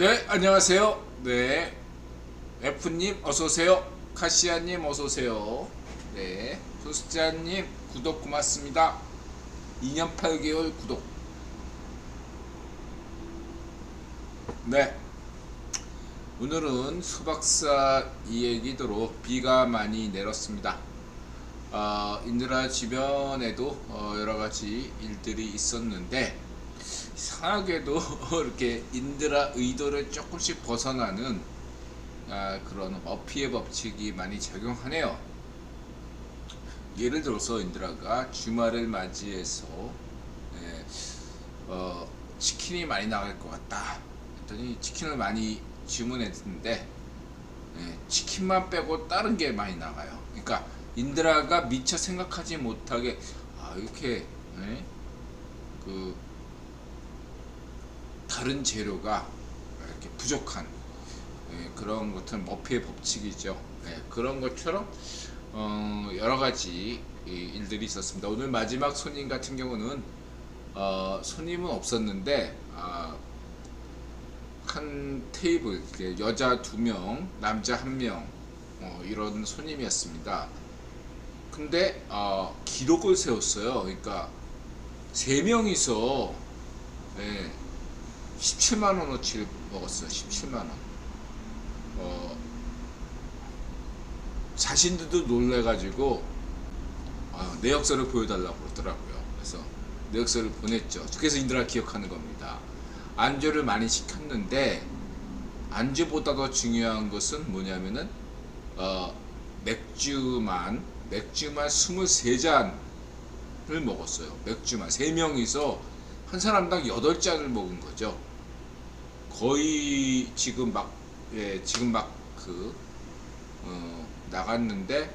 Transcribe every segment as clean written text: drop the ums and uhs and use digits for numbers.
네, 안녕하세요. 네, F님 어서오세요. 카시아님 어서오세요. 네, 부스자님 구독 고맙습니다. 2년 8개월 구독. 네, 오늘은 수박사 이야기도로 비가 많이 내렸습니다. 인드라 주변에도 여러가지 일들이 있었는데 이상하게도 이렇게 인드라 의도를 조금씩 벗어나는 그런 머피의 법칙이 많이 작용하네요. 예를 들어서 인드라가 주말을 맞이해서 예, 치킨이 많이 나갈 것 같다 했더니 치킨을 많이 주문했는데 치킨만 빼고 다른 게 많이 나가요. 그러니까 인드라가 미처 생각하지 못하게 이렇게 그 다른 재료가 이렇게 부족한 그런 것은 머피의 법칙이죠. 그런 것처럼 여러 가지 일들이 있었습니다. 오늘 마지막 손님 같은 경우는 손님은 없었는데 한 테이블 여자 2명, 남자 1명 이런 손님이었습니다. 근데 기록을 세웠어요. 그러니까 3명이서 17만원어치를 먹었어요. 17만원. 자신들도 놀래가지고 내역서를 보여달라고 그러더라고요. 그래서 내역서를 보냈죠. 그래서 인드라 기억하는 겁니다. 안주를 많이 시켰는데 안주보다 더 중요한 것은 뭐냐면은 맥주만 23잔을 먹었어요. 맥주만 3명이서 한 사람당 8잔을 먹은 거죠. 거의 지금 막 나갔는데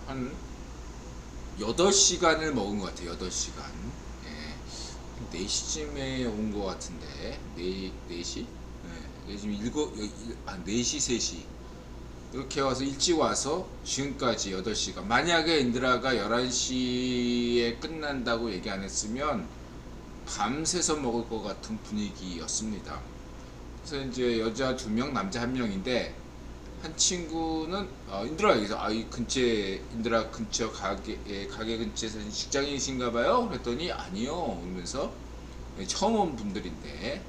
한 8시간을 먹은 것 같아요. 8시간. 4시쯤에 온 것 같은데 4시? 지금 4시 3시 이렇게 와서 일찍 와서 지금까지 8시간. 만약에 인드라가 11시에 끝난다고 얘기 안 했으면 밤새서 먹을 것 같은 분위기였습니다. 그래서 이제 여자 2명, 남자 1명인데 한 친구는 인드라 여기서 이 근처에 인드라 근처 가게 근처에서 직장인이신가봐요. 그랬더니 아니요. 그러면서 처음 온 분들인데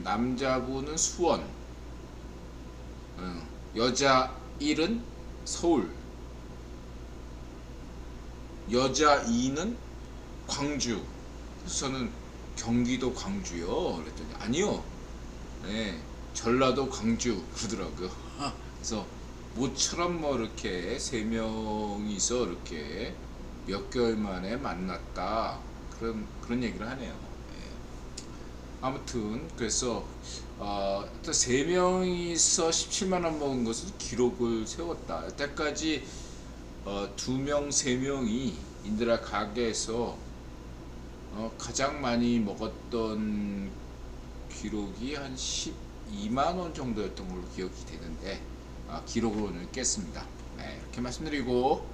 남자분은 수원, 여자 1은 서울, 여자 2는 광주. 그래서 저는 경기도 광주요. 그랬더니 아니요. 전라도 광주 그러더라고요. 그래서 모처럼 이렇게 3명이서 이렇게 몇 개월 만에 만났다. 그런 얘기를 하네요. 아무튼 그래서 또 3명이서 17만원 먹은 것은 기록을 세웠다. 여태까지 2명, 3명이 인드라 가게에서 가장 많이 먹었던 기록이 한 12만원 정도였던 걸로 기억이 되는데 기록을 오늘 깼습니다. 이렇게 말씀드리고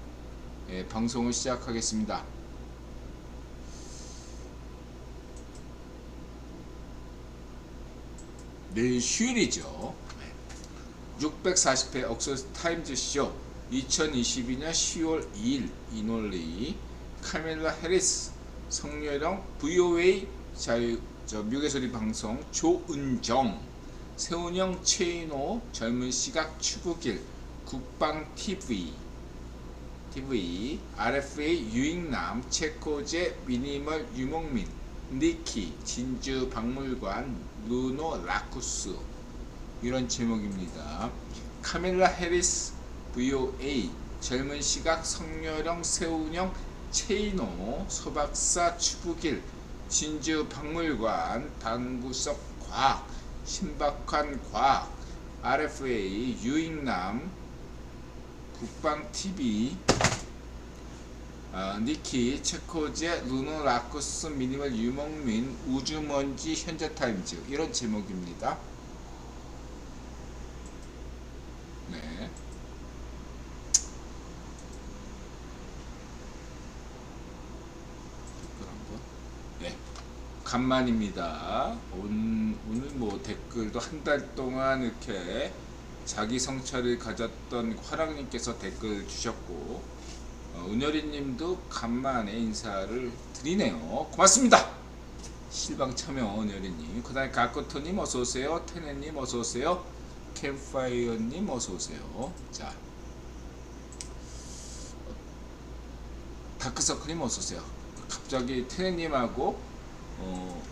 방송을 시작하겠습니다. 내일 휴일이죠. 640회 옥서스 타임즈 쇼 2022년 10월 2일 이놀리 카멜라 해리스 성렬형 VOA 미국의 소리 방송 조은정 세훈형 최인호 젊은 시각 추구길 국방 TV RFA 유익남 체코제 미니멀 유목민 니키 진주 박물관 루노 라쿠스 이런 제목입니다. 카멜라 해리스 VOA 젊은 시각 성렬형 세훈형 최인호 소박사 추구길 진주 박물관 방구석 과학 신박한 과학 RFA 유익남 국방TV 니키 체코제 루노 라쿠스 미니멀 유목민 우주먼지 현재타임즈 이런 제목입니다. 네. 간만입니다. 오늘 뭐 댓글도 한 달 동안 이렇게 자기 성찰을 가졌던 화랑님께서 댓글 주셨고, 은열이님도 간만에 인사를 드리네요. 고맙습니다. 실방 참여 은열이님, 그다음에 가코토님 어서 오세요. 테네님 어서 오세요. 캠파이어님 어서 오세요. 자, 다크서클님 어서 오세요. 갑자기 테네님하고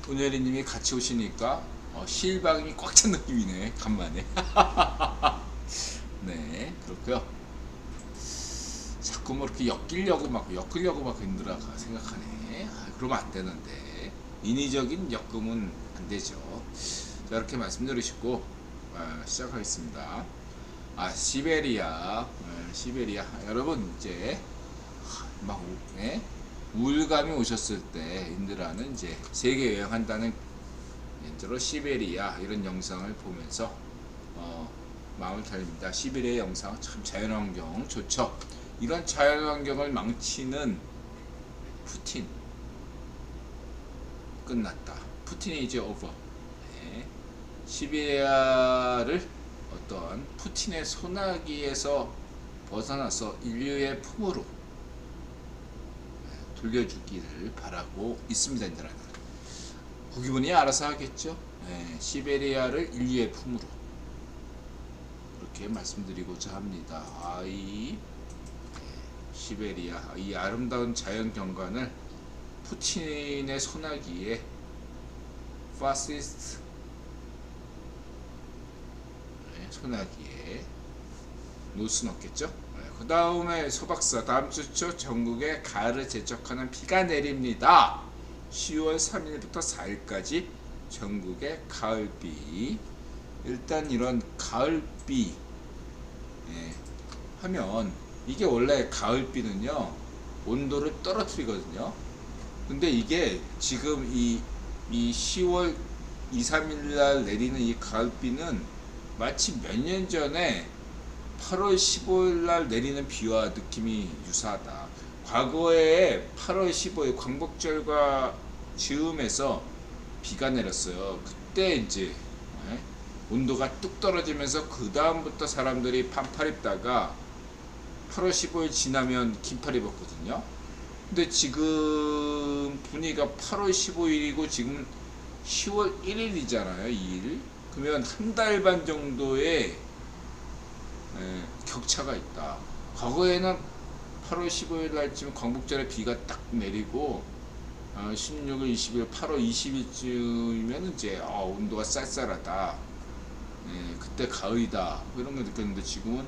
은혜리님이 같이 오시니까 실방이 꽉 찬 느낌이네. 간만에. 네, 그렇고요. 자꾸 뭐 이렇게 엮으려고 막 힘들어가 생각하네. 그러면 안 되는데, 인위적인 엮음은 안 되죠. 자, 이렇게 말씀드리시고 시작하겠습니다. 시베리아 여러분, 이제 막 우울감이 오셨을 때 인드라는 이제 세계 여행한다는 예로 시베리아 이런 영상을 보면서 마음을 달립니다. 시베리아 영상 참 자연환경 좋죠. 이런 자연환경을 망치는 푸틴 끝났다. 푸틴이 이제 오버. 네. 시베리아를 어떤 푸틴의 소나기에서 벗어나서 인류의 품으로 돌려주기를 바라고 있습니다. 인드라는 고기분이 알아서 하겠죠. 네, 시베리아를 인류의 품으로 그렇게 말씀드리고자 합니다. 시베리아 이 아름다운 자연 경관을 푸틴의 소나기에 파시스트 소나기에 놓을 수는 없겠죠. 그 다음에 소박사 다음 주초 전국에 가을을 재촉하는 비가 내립니다. 10월 3일부터 4일까지 전국에 가을비. 일단 이런 가을비 하면 이게 원래 가을비는요 온도를 떨어뜨리거든요. 근데 이게 지금 이 10월 2, 3일날 내리는 이 가을비는 마치 몇 년 전에 8월 15일 날 내리는 비와 느낌이 유사하다. 과거에 8월 15일 광복절과 즈음에서 비가 내렸어요. 그때 이제 온도가 뚝 떨어지면서 그 다음부터 사람들이 반팔 입다가 8월 15일 지나면 긴팔 입었거든요. 근데 지금 분위기가 8월 15일이고 지금 10월 1일이잖아요. 2일. 그러면 한 달 반 정도의 격차가 있다. 과거에는 8월 15일 날쯤 광복절에 비가 딱 내리고 16일, 20일, 8월 20일쯤이면 이제 온도가 쌀쌀하다. 그때 가을이다. 이런 걸 느꼈는데 지금은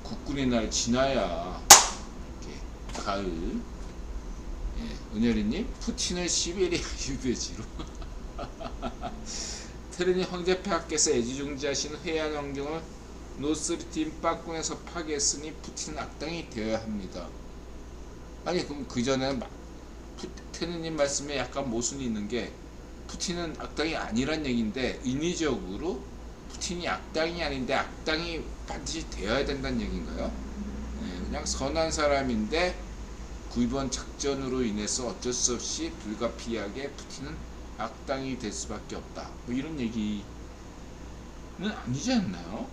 국군의 날 지나야 이렇게 가을. 은열이님 푸틴을 시베리아 유배지로. 테르니 황제폐하께서 애지중지하신 해안 환경을 노스트림 빠꾼에서 파괴했으니 푸틴은 악당이 되어야 합니다. 아니 그럼 그 전에는 테르님 말씀에 약간 모순이 있는 게 푸틴은 악당이 아니란 얘기인데 인위적으로 푸틴이 악당이 아닌데 악당이 반드시 되어야 된다는 얘기인가요? 그냥 선한 사람인데 구이번 작전으로 인해서 어쩔 수 없이 불가피하게 푸틴은 악당이 될 수밖에 없다. 뭐 이런 얘기는 아니지 않나요?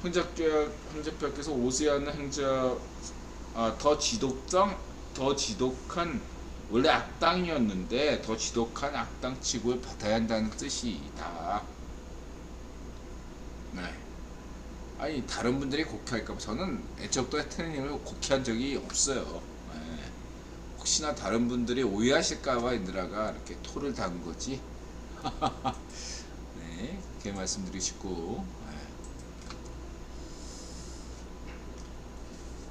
황제폐하께서 오세아는 행자 더 지독한 원래 악당이었는데 더 지독한 악당 취급을 받아야 한다는 뜻이다. 아니 다른 분들이 곡해할까 봐 저는 애초부터 테르님을 곡해한 적이 없어요. 혹시나 다른 분들이 오해하실까봐 인드라가 이렇게 토를 단 거지. 네, 그렇게 말씀드리시고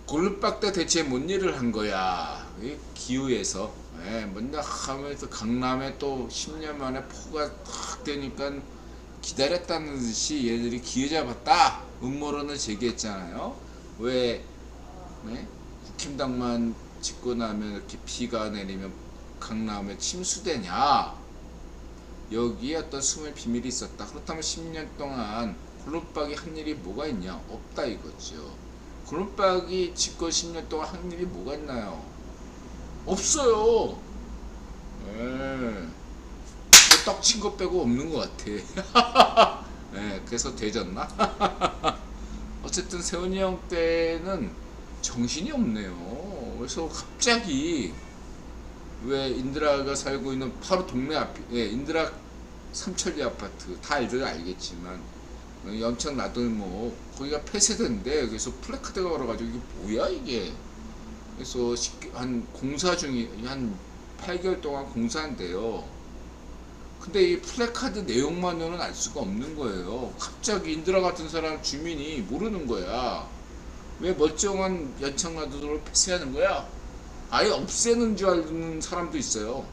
골룸박대 대체 뭔 일을 한 거야? 기후에서 맨날 하면서 강남에 또 10년 만에 폭우가 탁 되니까 기다렸다는 듯이 얘들이 기회 잡았다 음모론을 제기했잖아요. 왜 국힘당만 짓고 나면 이렇게 비가 내리면 강남에 침수되냐? 여기에 어떤 숨을 비밀이 있었다. 그렇다면 10년 동안 골룸박이 한 일이 뭐가 있냐? 없다 이거죠. 구름박이 집거 10년 동안 확률이 뭐가 있나요? 없어요. 예. 떡친 것 빼고 없는 것 같아. 예, 그래서 되졌나? 어쨌든 세훈이 형 때는 정신이 없네요. 그래서 갑자기 왜 인드라가 살고 있는 바로 동네 앞, 예, 인드라 삼천리 아파트 다 알들 알겠지만 연천 나들목 거기가 폐쇄된데 그래서 플래카드가 걸어가지고 이게 뭐야 이게. 그래서 한 공사 중이 한 8개월 동안 공사한대요. 근데 이 플래카드 내용만으로는 알 수가 없는 거예요. 갑자기 인드라 같은 사람 주민이 모르는 거야. 왜 멀쩡한 연천나들목을 폐쇄하는 거야? 아예 없애는 줄 아는 사람도 있어요.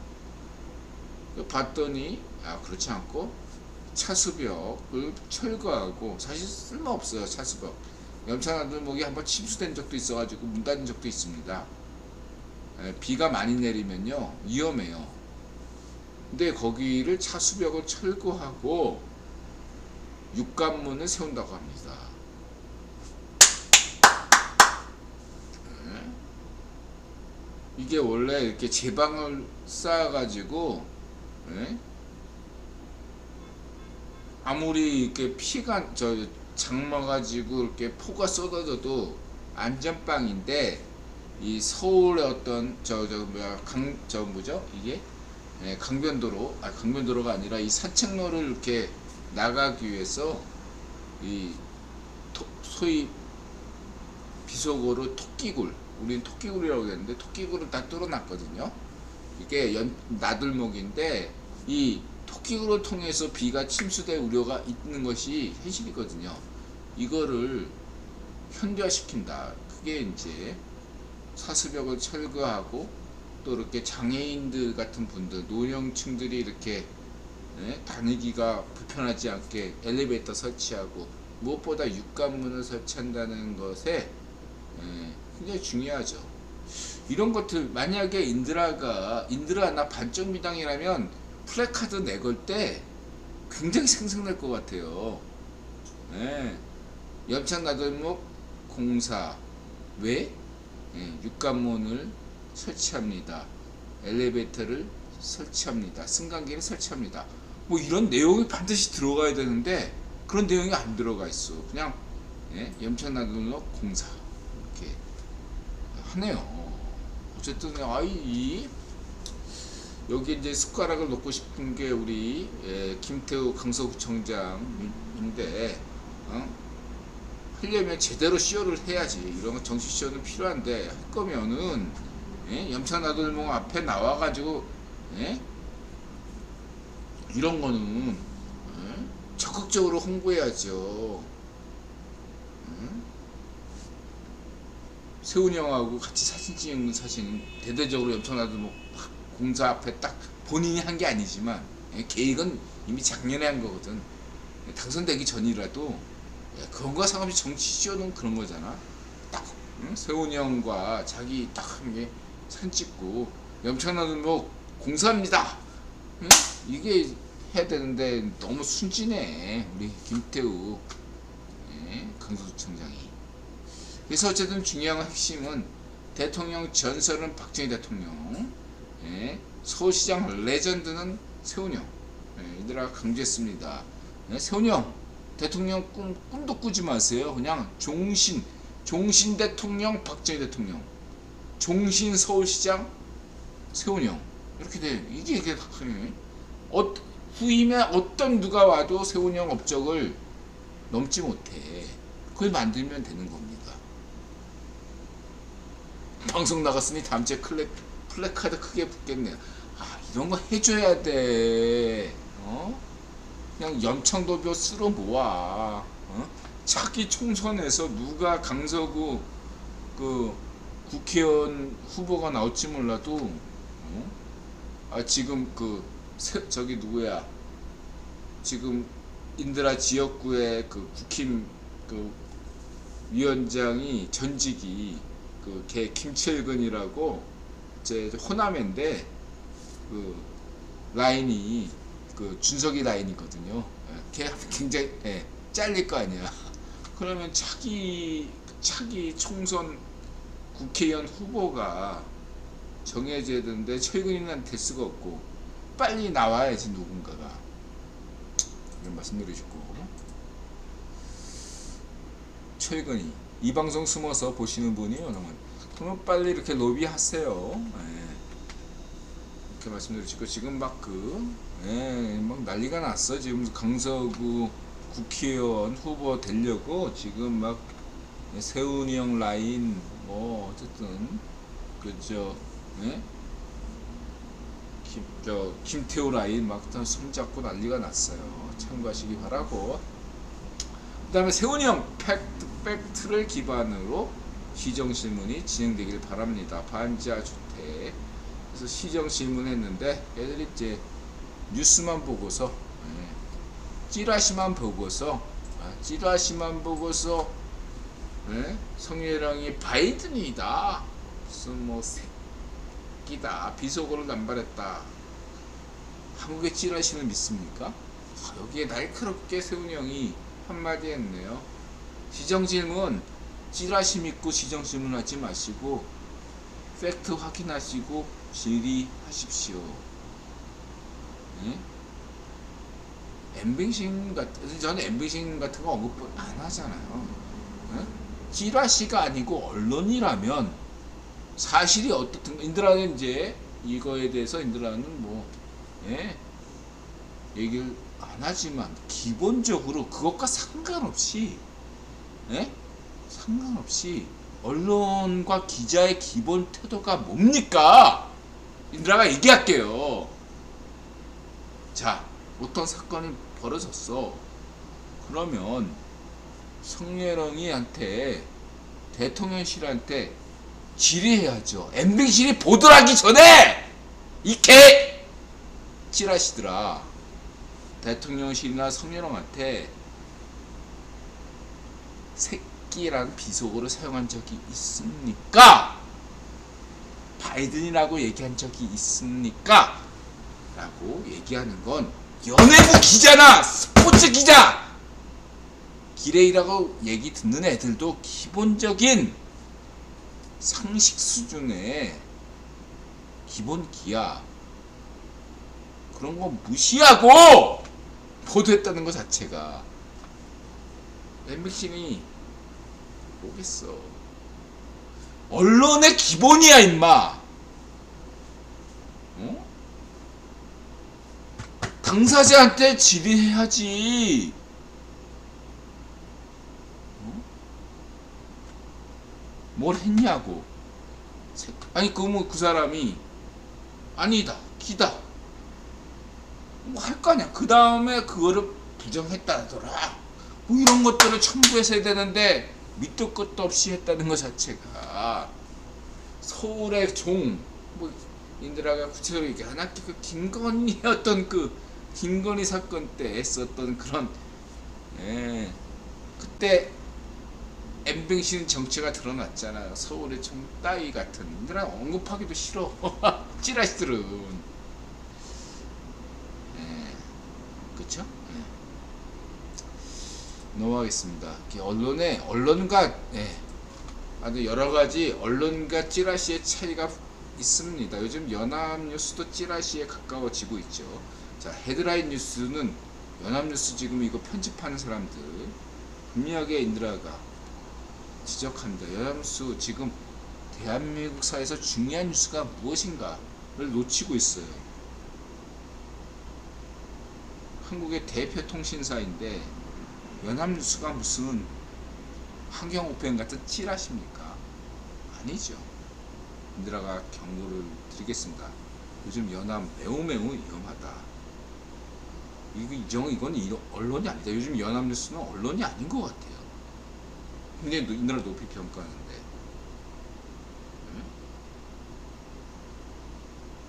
봤더니 그렇지 않고 차수벽을 철거하고, 사실 쓸모없어요. 차수벽 연천나들목이 한번 침수된 적도 있어가지고 문 닫은 적도 있습니다. 비가 많이 내리면요 위험해요. 근데 거기를 차수벽을 철거하고 육관문을 세운다고 합니다. 이게 원래 이렇게 제방을 쌓아가지고, 아무리 이렇게 피가 장마가지고 이렇게 폭우가 쏟아져도 안전빵인데, 이 서울의 어떤 뭐죠 이게, 강변도로가 아니라 이 산책로를 이렇게 나가기 위해서 이 소위 비속어로 토끼굴, 우리는 토끼굴이라고 했는데 토끼굴을 다 뚫어놨거든요. 이게 나들목인데 이 토끼굴을 통해서 비가 침수될 우려가 있는 것이 현실이거든요. 이거를 현대화시킨다. 그게 이제 사수벽을 철거하고, 또 이렇게 장애인들 같은 분들, 노령층들이 이렇게 다니기가 불편하지 않게 엘리베이터 설치하고, 무엇보다 육관문을 설치한다는 것에 굉장히 중요하죠. 이런 것들 만약에 인드라나 반쪽 미당이라면 플래카드 내걸 때 굉장히 생생날 것 같아요. 연천나들목 공사 왜 육관문을 설치합니다. 엘리베이터를 설치합니다. 승강기를 설치합니다. 뭐 이런 내용이 반드시 들어가야 되는데 그런 내용이 안 들어가 있어. 그냥 연천나들목 공사 이렇게 하네요. 어쨌든 여기 이제 숟가락을 놓고 싶은 게 우리 김태우 강서구청장인데, 하려면 제대로 시효를 해야지. 이런 거 정식 시효는 필요한데, 할 거면은 연천나들목 앞에 나와가지고 이런 거는 적극적으로 홍보해야죠. 세훈이 형하고 같이 사진 찍는 사진은 대대적으로 연천나들목 공사 앞에 딱 본인이 한 게 아니지만 계획은 이미 작년에 한 거거든. 당선되기 전이라도 그런 거와 상관없이 정치 시효는 그런 거잖아. 딱 세훈이 형과 자기 딱 한 게 사진 찍고 연천나들목 공사합니다. 이게 해야 되는데 너무 순진해 우리 김태우 강서구청장이. 그래서 어쨌든 중요한 핵심은 대통령 전설은 박정희 대통령, 서울시장 레전드는 세훈이 형, 이들아 강조했습니다. 세훈이 형 대통령 꿈도 꾸지 마세요. 그냥 종신 대통령 박정희 대통령, 종신 서울시장 세훈이 형, 이렇게 돼. 이게 후임에 어떤 누가 와도 세훈이 형 업적을 넘지 못해. 그걸 만들면 되는 겁니다. 방송 나갔으니 다음 주에 플래카드 크게 붙겠네. 이런 거 해줘야 돼. 그냥 연청도표 쓸어 모아. 차기 총선에서 누가 강서구 그 국회의원 후보가 나올지 몰라도, 지금 저기 누구야? 지금 인드라 지역구의 그 국힘 그 위원장이 전직이 걔 김철근이라고 제 호남인데 라인이 준석이 라인이거든요. 걔 굉장히 잘릴 거 아니야. 그러면 차기 차기 총선 국회의원 후보가 정해져야 되는데 최근에는 될 수가 없고 빨리 나와야지 누군가가. 이런 말씀드리시고, 최근이 이 방송 숨어서 보시는 분이요, 그러면 빨리 이렇게 로비하세요. 예. 이렇게 말씀드리시고, 지금 막 막 난리가 났어. 지금 강서구 국회의원 후보 되려고 지금 막 세훈이 형 라인 뭐 어쨌든 그저 예? 김태우 라인 막 손잡고 난리가 났어요. 참고하시기 바라고. 그 다음에 세훈이 형 팩트를 기반으로 시정질문이 진행되길 바랍니다. 반지하주택. 그래서 시정질문했는데 애들이 이제 뉴스만 보고서 찌라시만 보고서 성희랑이 바이든이다. 무슨 뭐 새끼다. 비속어를 남발했다. 한국의 찌라시를 믿습니까? 여기에 날카롭게 세훈이 형이 한마디 했네요. 시정질문 찌라시 믿고 시정질문 하지 마시고 팩트 확인하시고 질의하십시오. 엠빙신 같은, 저는 엠빙신 같은 거 언급 안 하잖아요. 찌라시가 아니고 언론이라면 사실이 어떻든 인드라는 이제 이거에 대해서 인드라는 뭐 얘기를 안 하지만 기본적으로 그것과 상관없이 언론과 기자의 기본 태도가 뭡니까? 인드라가 얘기할게요. 자, 어떤 사건이 벌어졌어. 그러면 성렬영이한테 대통령실한테 질의해야죠. MBC이 보도하기 전에 이 개 찌라시더라. 대통령실이나 성렬영한테 새끼라는 비속어를 사용한 적이 있습니까? 바이든이라고 얘기한 적이 있습니까? 라고 얘기하는 건 연예부 기자나 스포츠 기자 기레이라고 얘기 듣는 애들도 기본적인 상식 수준의 기본 기야 그런 거 무시하고 보도했다는 것 자체가 MBC니 뭐겠어. 언론의 기본이야 임마. 당사자한테 질의해야지. 뭘 했냐고. 아니 그 사람이 아니다 기다 뭐 할 거 아니야. 그 다음에 그거를 부정했다더라. 뭐 이런 것들을 첨부해서 해야 되는데 밑도 끝도 없이 했다는 것 자체가 서울의 뭐 인드라가 구체적으로 얘기 안 할게. 그 김건희였던 그 김건희 사건 때 했었던 그런 그때 엠뱅신 정체가 드러났잖아요. 서울의 좀 따위 같은 인드라 언급하기도 싫어. 찌라시들은 그쵸? 넘어가겠습니다. 언론과 아주 여러가지 언론과 찌라시의 차이가 있습니다. 요즘 연합뉴스도 찌라시에 가까워지고 있죠. 자, 헤드라인 뉴스는 연합뉴스 지금 이거 편집하는 사람들 분명하게 인드라가 지적합니다. 연합뉴스 지금 대한민국 사회에서 중요한 뉴스가 무엇인가를 놓치고 있어요. 한국의 대표 통신사인데 연합뉴스가 무슨 환경오펜 같은 찌라시입니까? 아니죠. 인드라가 경고를 드리겠습니다. 요즘 연합 매우 위험하다. 이건 언론이 아니다. 요즘 연합뉴스는 언론이 아닌 것 같아요. 굉장히 인드라 높이 평가하는데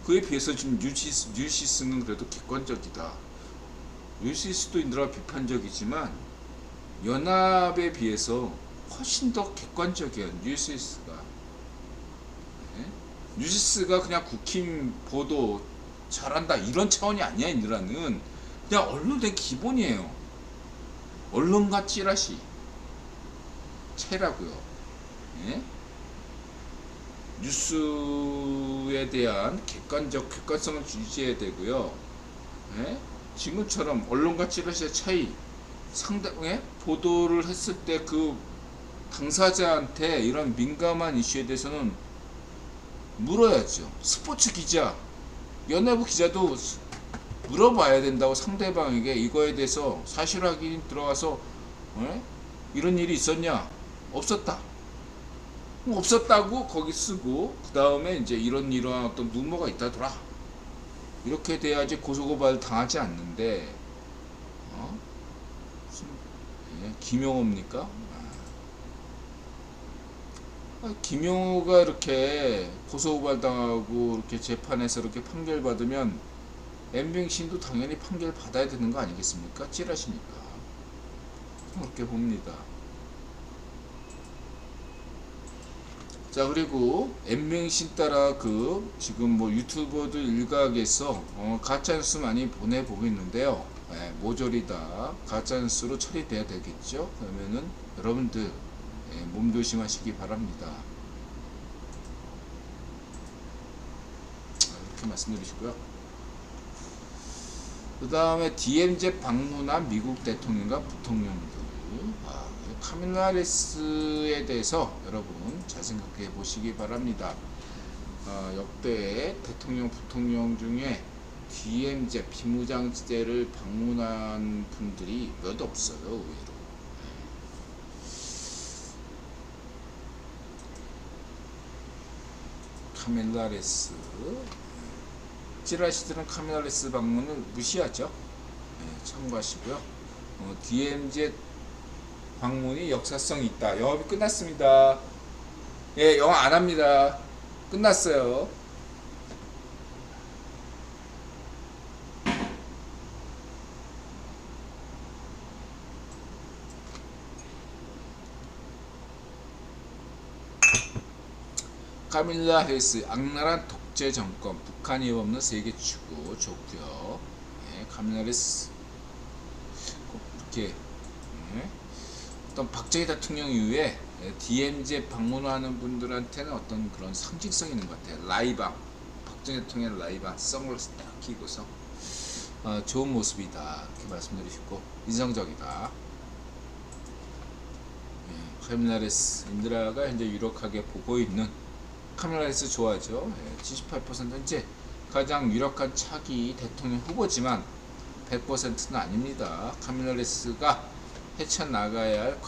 그에 비해서 지금 뉴시스는 그래도 객관적이다. 뉴시스도 인드라 비판적이지만 연합에 비해서 훨씬 더 객관적이에요. 뉴시스가 뉴시스가 그냥 국힘 보도 잘한다 이런 차원이 아니야. 인드라는 그냥 언론의 기본이에요. 언론과 찌라시 차이라고요. 예? 뉴스에 대한 객관성을 유지해야 되고요. 예? 지금처럼 언론과 찌라시의 차이, 상당히 보도를 했을 때 그 당사자한테 이런 민감한 이슈에 대해서는 물어야죠. 스포츠 기자, 연예부 기자도 물어봐야 된다고, 상대방에게 이거에 대해서 사실 확인 들어가서 이런 일이 있었냐? 없었다. 없었다고 거기 쓰고, 그 다음에 이제 이러한 어떤 루머가 있다더라. 이렇게 돼야지 고소고발 당하지 않는데, 김용호입니까? 김용호가 이렇게 고소고발 당하고 이렇게 재판에서 이렇게 판결 받으면 엠뱅신도 당연히 판결 받아야 되는 거 아니겠습니까? 찌라시니까. 그렇게 봅니다. 자, 그리고 엠뱅신 따라 지금 뭐 유튜버들 일각에서 가짜뉴스 많이 보내보고 있는데요. 모조리 다 가짜뉴스로 처리돼야 되겠죠. 그러면은 여러분들 몸조심하시기 바랍니다. 이렇게 말씀드리시고요. 그 다음에 DMZ 방문한 미국 대통령과 부통령들, 카밀라 해리스에 대해서 여러분 잘 생각해 보시기 바랍니다. 역대 대통령, 부통령 중에 DMZ 비무장지대를 방문한 분들이 몇 없어요, 의외로. 카밀라 해리스, 찌라시들은 카밀라 해리스 방문을 무시하죠. 참고하시고요. DMZ 방문이 역사성이 있다. 영업이 끝났습니다. 영업 안 합니다. 끝났어요. 카밀라 해리스, 악랄한 독재 정권, 북한이 없는 세계 추구 좋고요. 카밀라 해리스 이렇게 어떤 박정희 대통령 이후에 DMZ 방문하는 분들한테는 어떤 그런 상징성이 있는 것 같아요. 라이방, 박정희 대통령 라이방 선글라스 딱 끼고서 좋은 모습이다 이렇게 말씀드리시고, 인상적이다. 카밀라 해리스, 인드라가 현재 유력하게 보고 있는, 카밀라 해리스 좋아하죠. 78% 현재 가장 유력한 차기 대통령 후보지만 100%는 아닙니다. 카밀라 해리스가 헤쳐나가야 할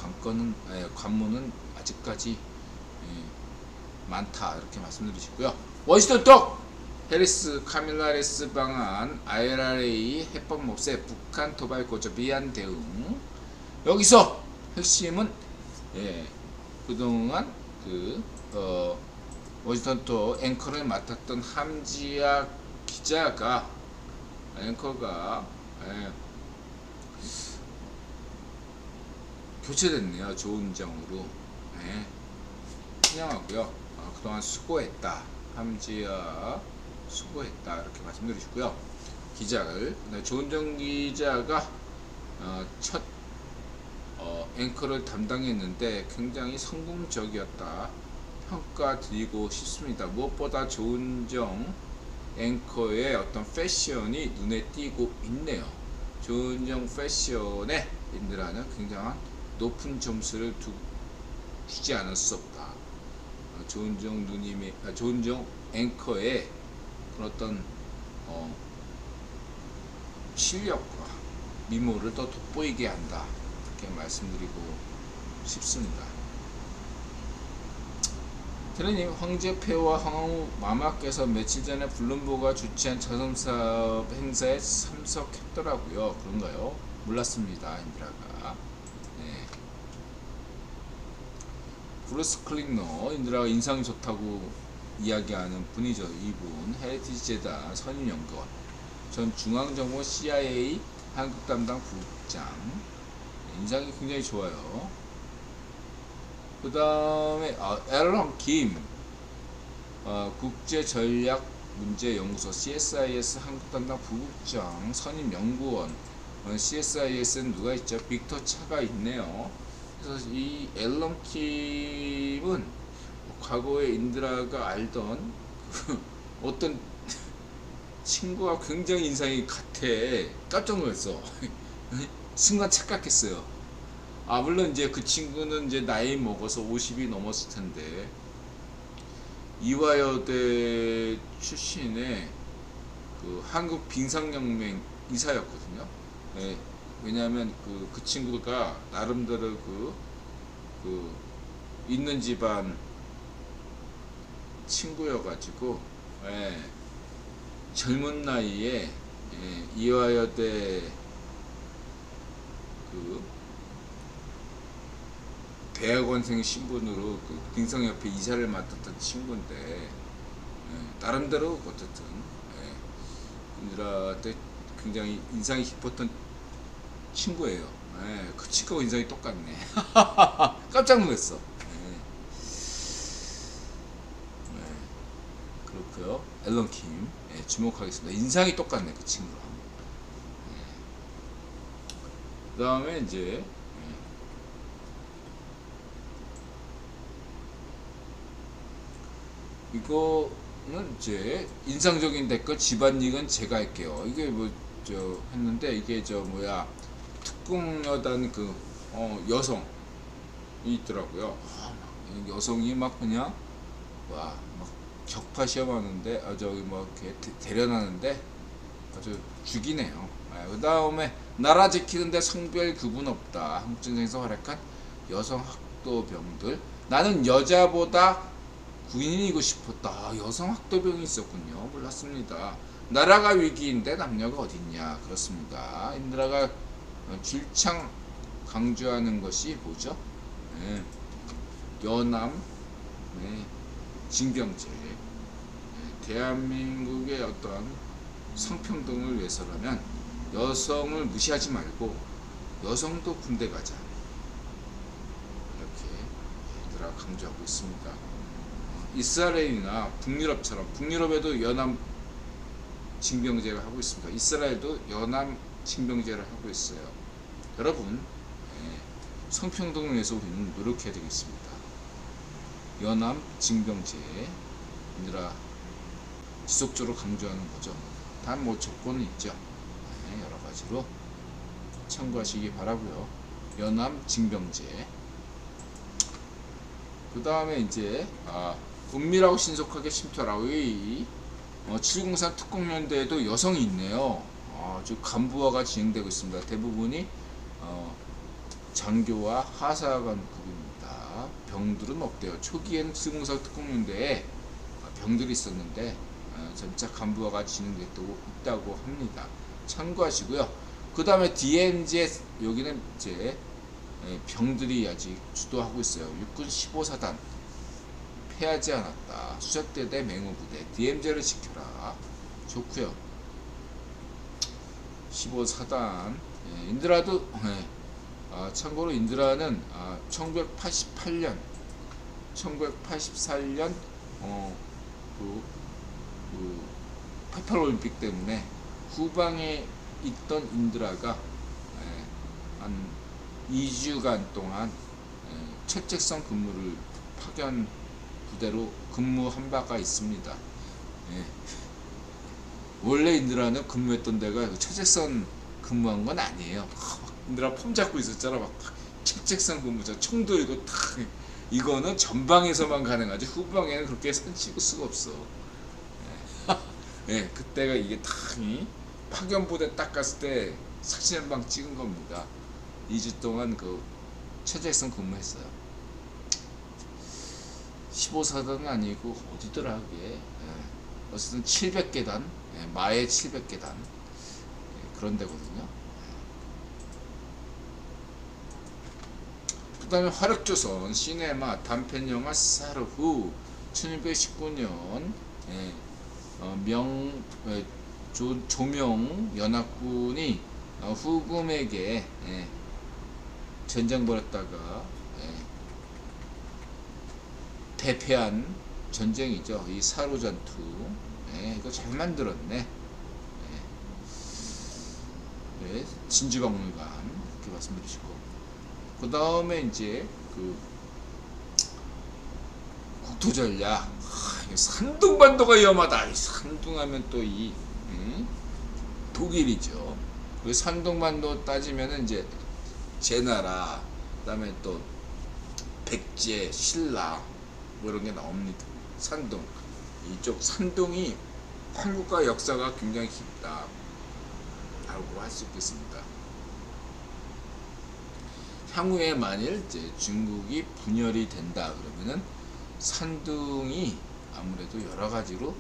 관문은 아직까지 많다 이렇게 말씀드리시고요. 워싱턴 톡! 해리스, 카밀라 해리스 방한 IRA 해법 몹세, 북한 도발 고조 미안 대응. 여기서 핵심은 그동안 워싱턴 톡 앵커를 맡았던 함지아 기자가 교체됐네요. 조은정으로. 환영하고요. 그동안 수고했다. 함지아 수고했다 이렇게 말씀드리시고요. 기자를 조은정 기자가 첫 앵커를 담당했는데 굉장히 성공적이었다 평가드리고 싶습니다. 무엇보다 조은정 앵커의 어떤 패션이 눈에 띄고 있네요. 조은정 패션에 인드라는 굉장한 높은 점수를 주지 않을 수 없다. 조은정 누님의, 조은정 앵커의 그런 어떤 실력과 미모를 더 돋보이게 한다 이렇게 말씀드리고 싶습니다. 테레님, 황제폐와 황후 마마께서 며칠 전에 블룸버그가 주최한 자선사업 행사에 참석했더라고요. 그런가요? 몰랐습니다. 인드라가. 브루스 클링너, 인드라가 인상이 좋다고 이야기하는 분이죠. 이분 헤리티지 재단 선임연구원, 전 중앙정보 CIA 한국 담당 부국장. 인상이 굉장히 좋아요. 그 다음에 앨런 김, 국제전략문제연구소 CSIS 한국 담당 부국장 선임연구원. CSIS는 누가 있죠? 빅터 차가 있네요. 그래서 이 앨런 킴은 과거에 인드라가 알던 그 어떤 친구와 굉장히 인상이 같아. 깜짝 놀랐어. 순간 착각했어요. 아, 물론 이제 그 친구는 이제 나이 먹어서 50이 넘었을 텐데, 이화여대 출신의 그 한국 빙상연맹 이사였거든요. 예, 왜냐하면 그 친구가 나름대로 그 있는 집안 친구여가지고, 예, 젊은 나이에, 예, 이화여대 그 대학원생 신분으로 그 빙상협회 이사를 맡았던 친구인데, 예, 나름대로 어쨌든, 예, 인드라한테 굉장히 인상이 깊었던 친구예요. 예, 그 친구가 인상이 똑같네. 깜짝 놀랐어. 예. 예, 그렇고요. 앨런 킴, 예, 주목하겠습니다. 인상이 똑같네, 그 친구랑. 예. 그 다음에 이제, 이거는 이제 인상적인 댓글, 집안일은 제가 할게요. 이게 뭐 저 했는데, 이게 저 뭐야, 특공여단 그 여성이 있더라고요. 여성이 막 그냥 와 막 격파 시험하는데, 저기 뭐 이렇게 대련하는데 아주 죽이네요. 그 다음에 나라 지키는데 성별 구분 없다. 한국전쟁에서 활약한 여성 학도병들. 나는 여자보다 군인이고 싶었다. 아, 여성 학도병이 있었군요. 몰랐습니다. 나라가 위기인데 남녀가 어딨냐. 그렇습니다. 인드라가 줄창 강조하는 것이 뭐죠? 네. 여남, 네. 징병제. 네. 대한민국의 어떤 성평등을 위해서라면 여성을 무시하지 말고 여성도 군대 가자. 이렇게 인드라 강조하고 있습니다. 이스라엘이나 북유럽처럼, 북유럽에도 연합 징병제를 하고 있습니다. 이스라엘도 연합 징병제를 하고 있어요. 여러분, 성평등을 위해서 우리는 노력해야 되겠습니다. 연합 징병제, 인드라 지속적으로 강조하는 거죠. 단 뭐 조건은 있죠. 여러 가지로 참고하시기 바라고요. 연합 징병제. 그 다음에 이제 은밀하고 신속하게 침투하라고. 이 703 특공연대에도 여성이 있네요. 아주 간부화가 진행되고 있습니다. 대부분이 장교와 하사관급입니다. 병들은 없대요. 초기에는 704 특공연대에 병들이 있었는데 점차 간부화가 진행됐다고 합니다. 참고하시고요. 그 다음에 DMZ, 여기는 이제 병들이 아직 주도하고 있어요. 육군 15사단 패하지 않았다. 수색대대 맹호부대 DMZ를 지켜라. 좋고요. 15사단, 인드라도, 참고로 인드라는 1984년 그 88 올림픽 때문에 후방에 있던 인드라가 한 2주간 동안 철책선 근무를 파견 부대로 근무한 바가 있습니다. 원래 인드라는 근무했던 데가 철책선 근무한 건 아니에요. 인드라 폼 잡고 있었잖아. 막 철책선 근무자, 총 들고 탁. 이거는 전방에서만 가능하지 후방에는 그렇게 사진 찍을 수가 없어. 그때가 이게 탁 파견 부대 딱 갔을 때 사진 한 방 찍은 겁니다. 2주 동안 그 철책선 근무했어요. 15사단은 아니고 어디더라 그게. 어쨌든 700계단, 마의 700계단 그런 데거든요. 그 다음에 화력조선 시네마 단편영화 사르후 1919년 조명 연합군이 후금에게 전쟁 벌였다가 대패한 전쟁이죠. 이 사루 전투. 이거 잘 만들었네. 진주박물관 이렇게 말씀드리시고, 그 다음에 이제 그 전략. 산둥반도가 위험하다. 이 산둥하면 또 이 독일이죠. 그 산둥반도 따지면은 이제 제나라, 그다음에 또 백제, 신라 뭐 이런 게 나옵니다. 산둥. 이쪽 산둥이 한국과 역사가 굉장히 깊다라고 할 수 있겠습니다. 향후에 만일 이제 중국이 분열이 된다 그러면은 산둥이 아무래도 여러 가지로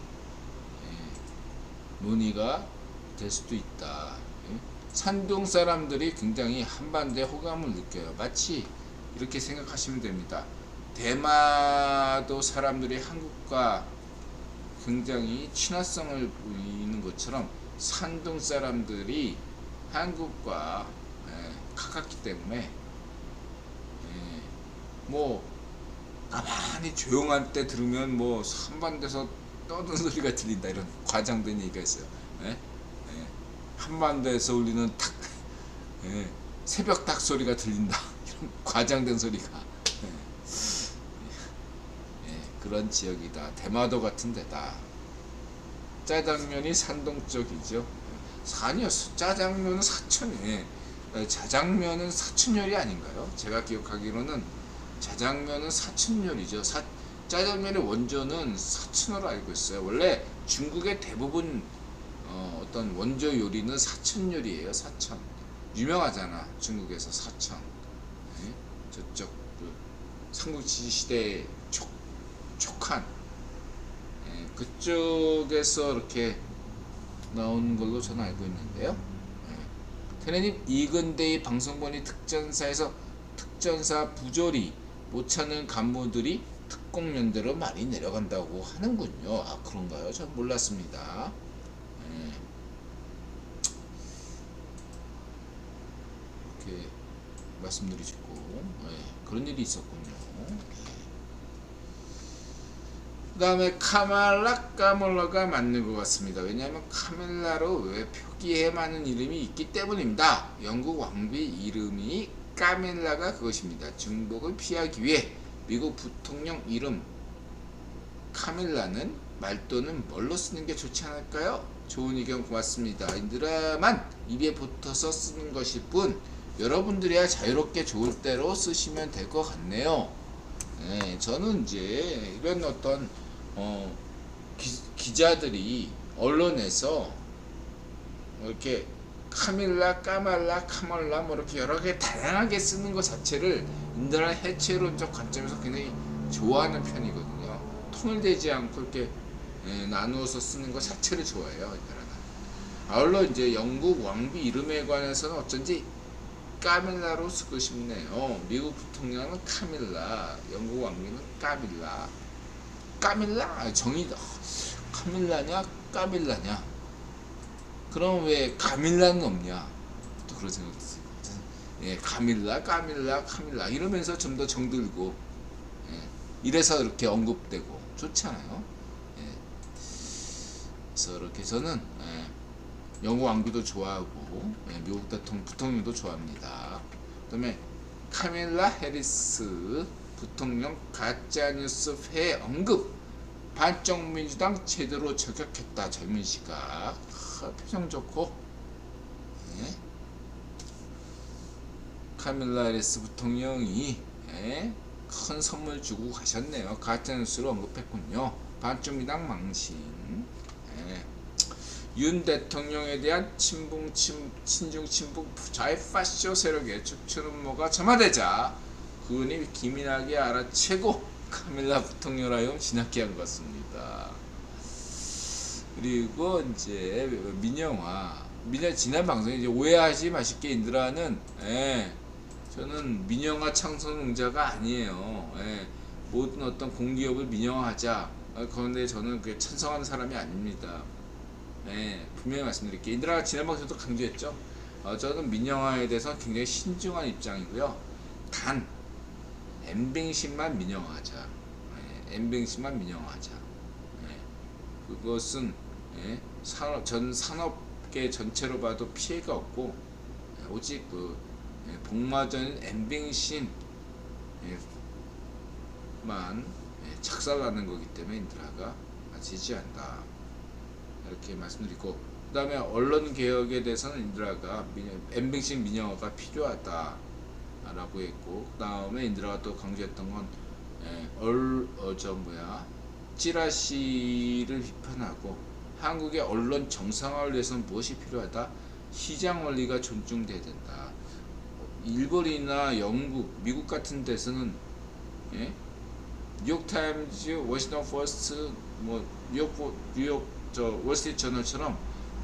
논의가 될 수도 있다. 산둥 사람들이 굉장히 한반도에 호감을 느껴요. 마치 이렇게 생각하시면 됩니다. 대마도 사람들이 한국과 굉장히 친화성을 보이는 것처럼 산둥 사람들이 한국과 가깝기 때문에 뭐 가만히 조용할 때 들으면 뭐 한반도에서 떠드는 소리가 들린다, 이런 과장된 얘기가 있어요. 한반도에서 울리는 새벽 닭 소리가 들린다, 이런 과장된 소리가 그런 지역이다. 대마도 같은 데다. 짜장면이 산동 쪽이죠. 아니었어. 짜장면은 사천이에요. 자장면은 사천열이 아닌가요? 제가 기억하기로는 자장면은 사천열이죠. 짜장면의 원조는 사천으로 알고 있어요. 원래 중국의 대부분 어떤 원조 요리는 사천열이에요. 사천. 유명하잖아. 중국에서 사천. 저쪽 그 삼국지 시대의 촉한 그쪽에서 이렇게 나온 걸로 저는 알고 있는데요. 테레님, 이근대의 방송본이 특전사에서 특전사 부조리 못 찾는 간부들이 특공연대로 많이 내려간다고 하는군요. 아, 그런가요? 전 몰랐습니다. 이렇게 말씀드리고 그런 일이 있었군요. 그 다음에 카밀라가 맞는 것 같습니다. 왜냐하면 카밀라로 왜 표기에 많은 이름이 있기 때문입니다. 영국 왕비 이름이 카밀라가 그것입니다. 중복을 피하기 위해 미국 부통령 이름 카밀라는 말또는 뭘로 쓰는 게 좋지 않을까요? 좋은 의견 고맙습니다. 인드라만 입에 붙어서 쓰는 것일 뿐 여러분들이야 자유롭게 좋을 대로 쓰시면 될 것 같네요. 저는 이제 이런 어떤 기자들이 언론에서 이렇게 카밀라, 까말라, 카멀라 뭐 이렇게 여러 개 다양하게 쓰는 것 자체를 인드라 해체론적 관점에서 굉장히 좋아하는 편이거든요. 통일되지 않고 이렇게 나누어서 쓰는 것 자체를 좋아해요, 인드라는. 아울러 이제 영국 왕비 이름에 관해서는 어쩐지 까밀라로 쓰고 싶네요. 미국 부통령은 카밀라, 영국 왕비는 까밀라. 까밀라? 정의다. 카밀라냐? 까밀라냐? 그럼 왜 카밀라는 없냐? 또 그런 생각이 있어요. 카밀라, 까밀라, 카밀라 이러면서 좀 더 정들고 이래서 이렇게 언급되고 좋잖아요. 그래서 이렇게 저는 영국 왕비도 좋아하고 미국 부통령도 좋아합니다. 그 다음에 카밀라 해리스 부통령 가짜뉴스 회 언급 반쪽민주당 제대로 저격했다. 젊은 시각 표정 좋고 카밀라 해리스 부통령이 큰 선물 주고 가셨네요. 가짜뉴스로 언급했군요. 반쪽민주당 망신. 윤 대통령에 대한 친중 친북 좌파쇼 세력의 축출 음모가 점화되자 그분이 기민하게 알아채고 카밀라 부통령하여 진압게 한 것 같습니다. 그리고 이제 민영화 지난 방송에 이제 오해하지 마십게 인드라는 저는 민영화 창선웅자가 아니에요. 모든 어떤 공기업을 민영화하자. 그런데 저는 그게 찬성하는 사람이 아닙니다. 분명히 말씀드릴게요. 인드라가 지난 방송에도 강조했죠. 저는 민영화에 대해서 굉장히 신중한 입장이고요. 단 엠뱅신만 민영화하자. 엠뱅신만 민영화하자. 그것은 전 산업계 전체로 봐도 피해가 없고 오직 그 복마전 엠뱅신만 착살나는 거기 때문에 인드라가 지지한다. 이렇게 말씀드리고, 그 다음에 언론 개혁에 대해서는 인드라가 엠뱅식 민영화가 필요하다 라고 했고, 그 다음에 인드라가 또 강조했던 건 찌라시를 비판하고 한국의 언론 정상화를 위해서는 무엇이 필요하다? 시장 원리가 존중돼야 된다. 일본이나 영국, 미국 같은 데서는 뉴욕타임즈, 워싱턴 포스트, 뭐 뉴욕 월스트리트 저널처럼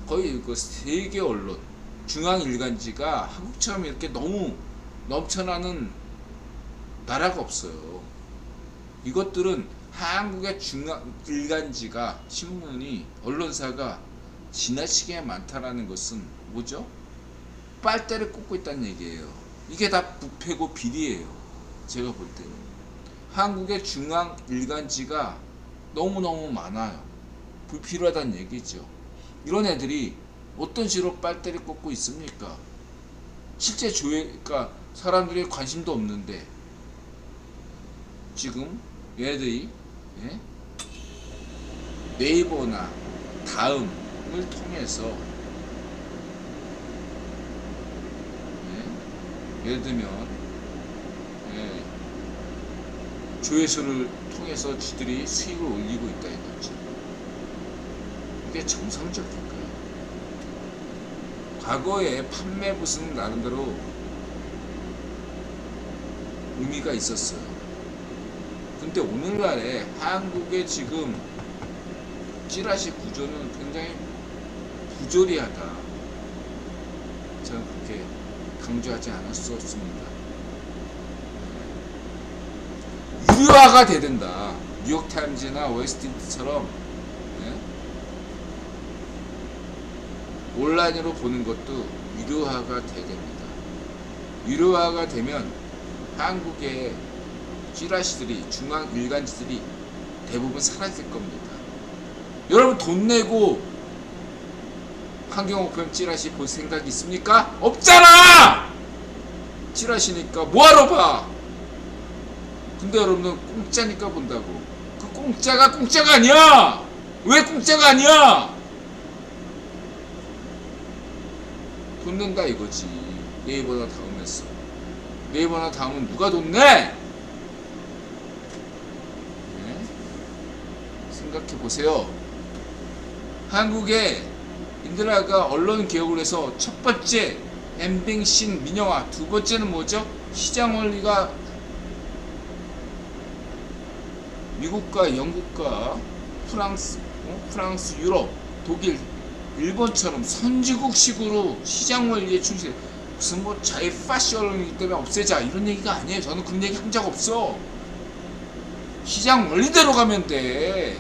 거의 그 세계 언론 중앙 일간지가 한국처럼 이렇게 너무 넘쳐나는 나라가 없어요. 이것들은 한국의 중앙 일간지가 신문이 언론사가 지나치게 많다라는 것은 뭐죠? 빨대를 꽂고 있다는 얘기예요. 이게 다 부패고 비리예요. 제가 볼 때는 한국의 중앙 일간지가 너무너무 많아요. 불필요하다는 얘기죠. 이런 애들이 어떤 식으로 빨대를 꽂고 있습니까? 실제 그러니까 사람들이 관심도 없는데 지금 얘들이 네이버나 다음을 통해서 예를 들면 조회수를 통해서 지들이 수익을 올리고 있다 이거지. 이게 정상적인가요? 과거에 판매 부스는 나름대로 의미가 있었어요. 근데 오늘날에 한국의 지금 찌라시 구조는 굉장히 부조리하다. 저는 그렇게 강조하지 않을 수 없습니다. 유료화가 돼야 된다. 뉴욕타임즈나 월스트리트처럼 온라인으로 보는 것도 유료화가 돼야 됩니다. 유료화가 되면 한국의 찌라시들이, 중앙 일간지들이 대부분 사라질 겁니다. 여러분 돈 내고 환경오편 찌라시 볼 생각 있습니까? 없잖아! 찌라시니까 뭐하러 봐? 근데 여러분은 공짜니까 본다고. 그 공짜가 공짜가 아니야! 왜 공짜가 아니야? 돈 낸다 이거지. 네이버나 다음에서. 네이버나 다음은 누가 돈 내? 생각해 보세요. 한국에 인드라가 언론 개혁을 해서 첫 번째 엠뱅신 민영화, 두 번째는 뭐죠? 시장 원리가 미국과 영국과 프랑스, 유럽, 독일, 일본처럼 선진국식으로 시장 원리에 충실해. 무슨 뭐 자유파시 언론이기 때문에 없애자 이런 얘기가 아니에요. 저는 그런 얘기 한 적 없어. 시장 원리대로 가면 돼.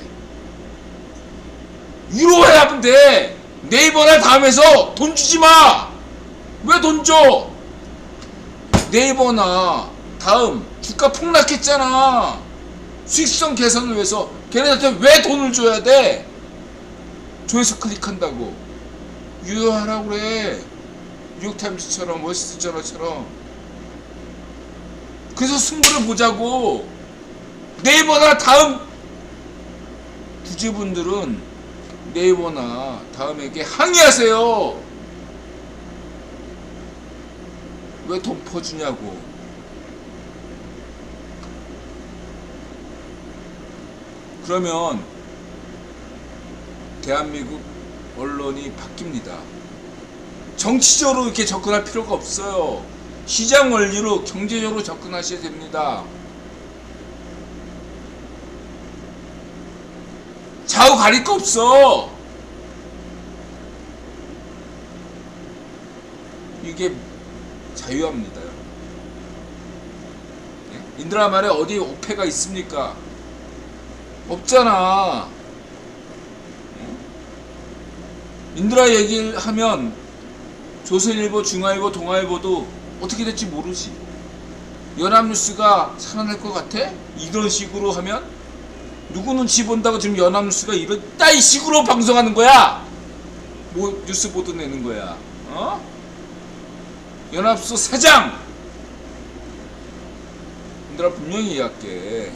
유로해야 하면 돼. 네이버나 다음에서 돈 주지 마. 왜 돈 줘? 네이버나 다음 주가 폭락했잖아. 수익성 개선을 위해서 걔네한테 왜 돈을 줘야 돼? 조회수 클릭한다고. 유효하라고 그래. 뉴욕타임즈처럼 월스트리트저널처럼. 그래서 승부를 보자고. 네이버나 다음 부지분들은 네이버나 다음에게 항의하세요. 왜 돈 퍼주냐고. 그러면 대한민국 언론이 바뀝니다. 정치적으로 이렇게 접근할 필요가 없어요. 시장 원리로 경제적으로 접근하셔야 됩니다. 좌우 가릴 거 없어. 이게 자유합니다. 인드라 말에 어디 오페가 있습니까? 없잖아. 인드라 얘기를 하면 조선일보, 중앙일보, 동아일보도 어떻게 될지 모르지. 연합뉴스가 살아날 것 같아? 이런 식으로 하면? 누구 눈치 본다고 지금 연합뉴스가 이런 따위 식으로 방송하는 거야? 뭐 뉴스 보도 내는 거야? 연합뉴스 사장! 인드라 분명히 이야기해.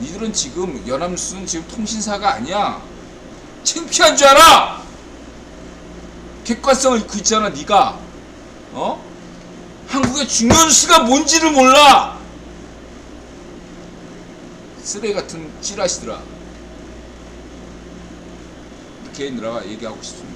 니들은 지금 연합뉴스는 지금 통신사가 아니야. 창피한 줄 알아. 객관성을 잃고 있잖아 니가. 한국의 중요한 뉴스가 뭔지를 몰라. 쓰레기 같은 찌라시들아. 이렇게 얘들아 얘기하고 싶습니다.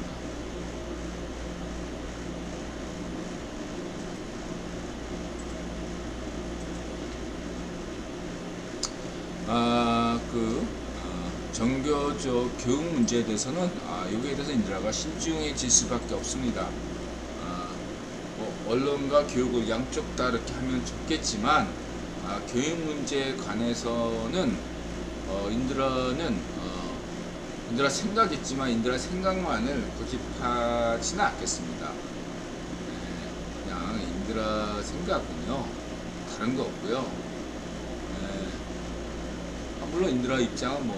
정교조 교육 문제에 대해서는 여기에 대해서 인드라가 신중해질 수밖에 없습니다. 언론과 교육을 양쪽 다 이렇게 하면 좋겠지만 교육 문제에 관해서는 인드라 생각했지만 인드라 생각만을 고집하지는 않겠습니다. 그냥 인드라 생각은요 다른 거 없고요. 물론 인드라 입장은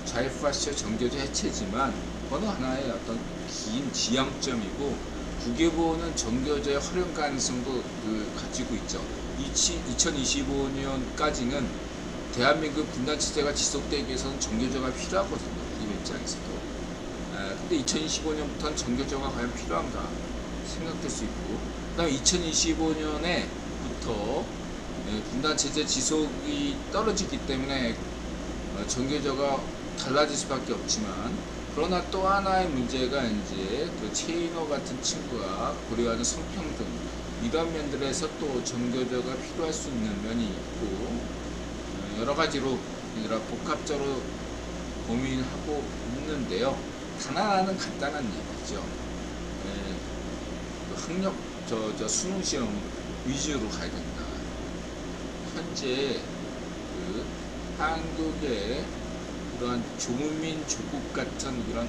좌익파시오 정교조 해체지만 그건 하나의 어떤 긴 지향점이고 국외보는 정교조의 활용 가능성도 가지고 있죠. 2025년까지는 대한민국 분단 체제가 지속되기 위해서는 정교조가 필요하거든요. 우리 입장에서도. 근데 2025년부터는 정교조가 과연 필요한가 생각될 수 있고, 그 다음에 2025년에부터 분단 체제 지속이 떨어지기 때문에 정교조가 달라질 수밖에 없지만, 그러나 또 하나의 문제가 이제 그 체인호 같은 친구가 고려하는 성평등 이런 면들에서 또 정교조가 필요할 수 있는 면이 있고, 여러 가지로 복합적으로 고민하고 있는데요. 단 하나는 간단한 얘기죠. 학력 수능 시험 위주로 가야 된다. 현재 한국의 이러한 조민 조국 같은 이런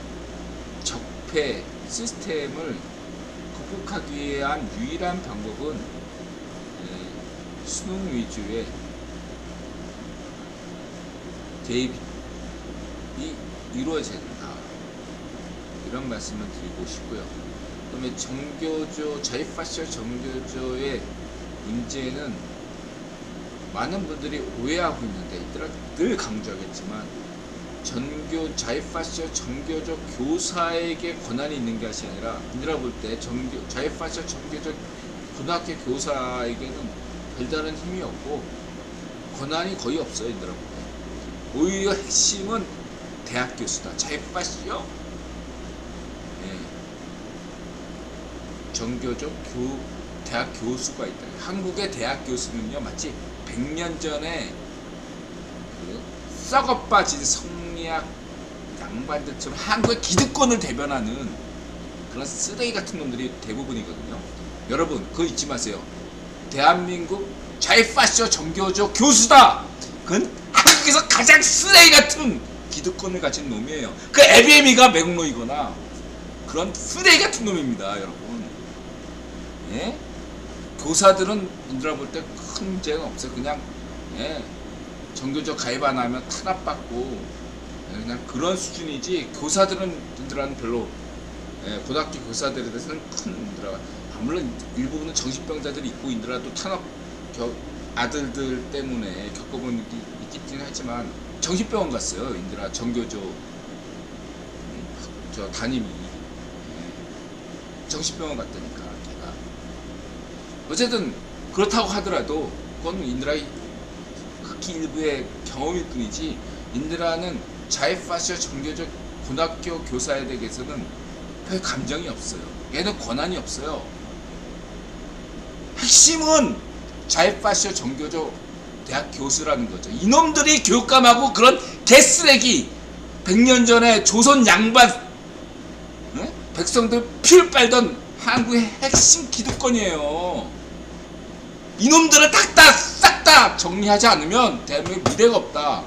적폐 시스템을 극복하기 위한 유일한 방법은 수능 위주의 대입이 이루어져야 된다. 이런 말씀을 드리고 싶고요. 그다음에 정교조, 좌익파시오 정교조의 문제는 많은 분들이 오해하고 있는데, 늘 강조하겠지만 좌익파시오 정교조 교사에게 권한이 있는 것이 아니라, 인드라 볼 때 좌익파시오 정교조 고등학교 교사에게는 별다른 힘이 없고 권한이 거의 없어요. 인드라 볼 때. 오히려 핵심은 대학 교수다. 좌익파시오 정교조 대학 교수가 있다. 한국의 대학 교수는요, 마치 100년 전에 썩어 빠진 성리학 양반들처럼 한국의 기득권을 대변하는 그런 쓰레기 같은 놈들이 대부분이거든요. 여러분 그거 잊지 마세요. 대한민국 좌익파시오 정교조 교수다. 그건 한국에서 가장 쓰레기 같은 기득권을 가진 놈이에요. 그 ABM이가 매국노이거나 그런 쓰레기 같은 놈입니다, 여러분. 예? 교사들은 인드라 볼 때 큰 문제는 없어요. 그냥 정교조 가입 안 하면 탄압받고 그냥 그런 수준이지, 교사들은 인드라는 별로 고등학교 교사들에 대해서는 큰 인드라가, 물론 일부분은 정신병자들이 있고 인드라도 탄압 아들들 때문에 겪어본 일이 있긴 하지만 정신병원 갔어요. 인드라 정교조 담임이 정신병원 갔다니까. 걔가 어쨌든 그렇다고 하더라도 그건 인드라의 극히 일부의 경험일 뿐이지, 인드라는 좌익파시오 정교조 고등학교 교사에 대해서는 별 감정이 없어요. 얘는 권한이 없어요. 핵심은 좌익파시오 정교조 대학 교수라는 거죠. 이놈들이 교육감하고 그런 개쓰레기 100년 전에 조선 양반 백성들 피를 빨던 한국의 핵심 기득권이에요. 이놈들을 싹 다 정리하지 않으면 대한민국 미래가 없다.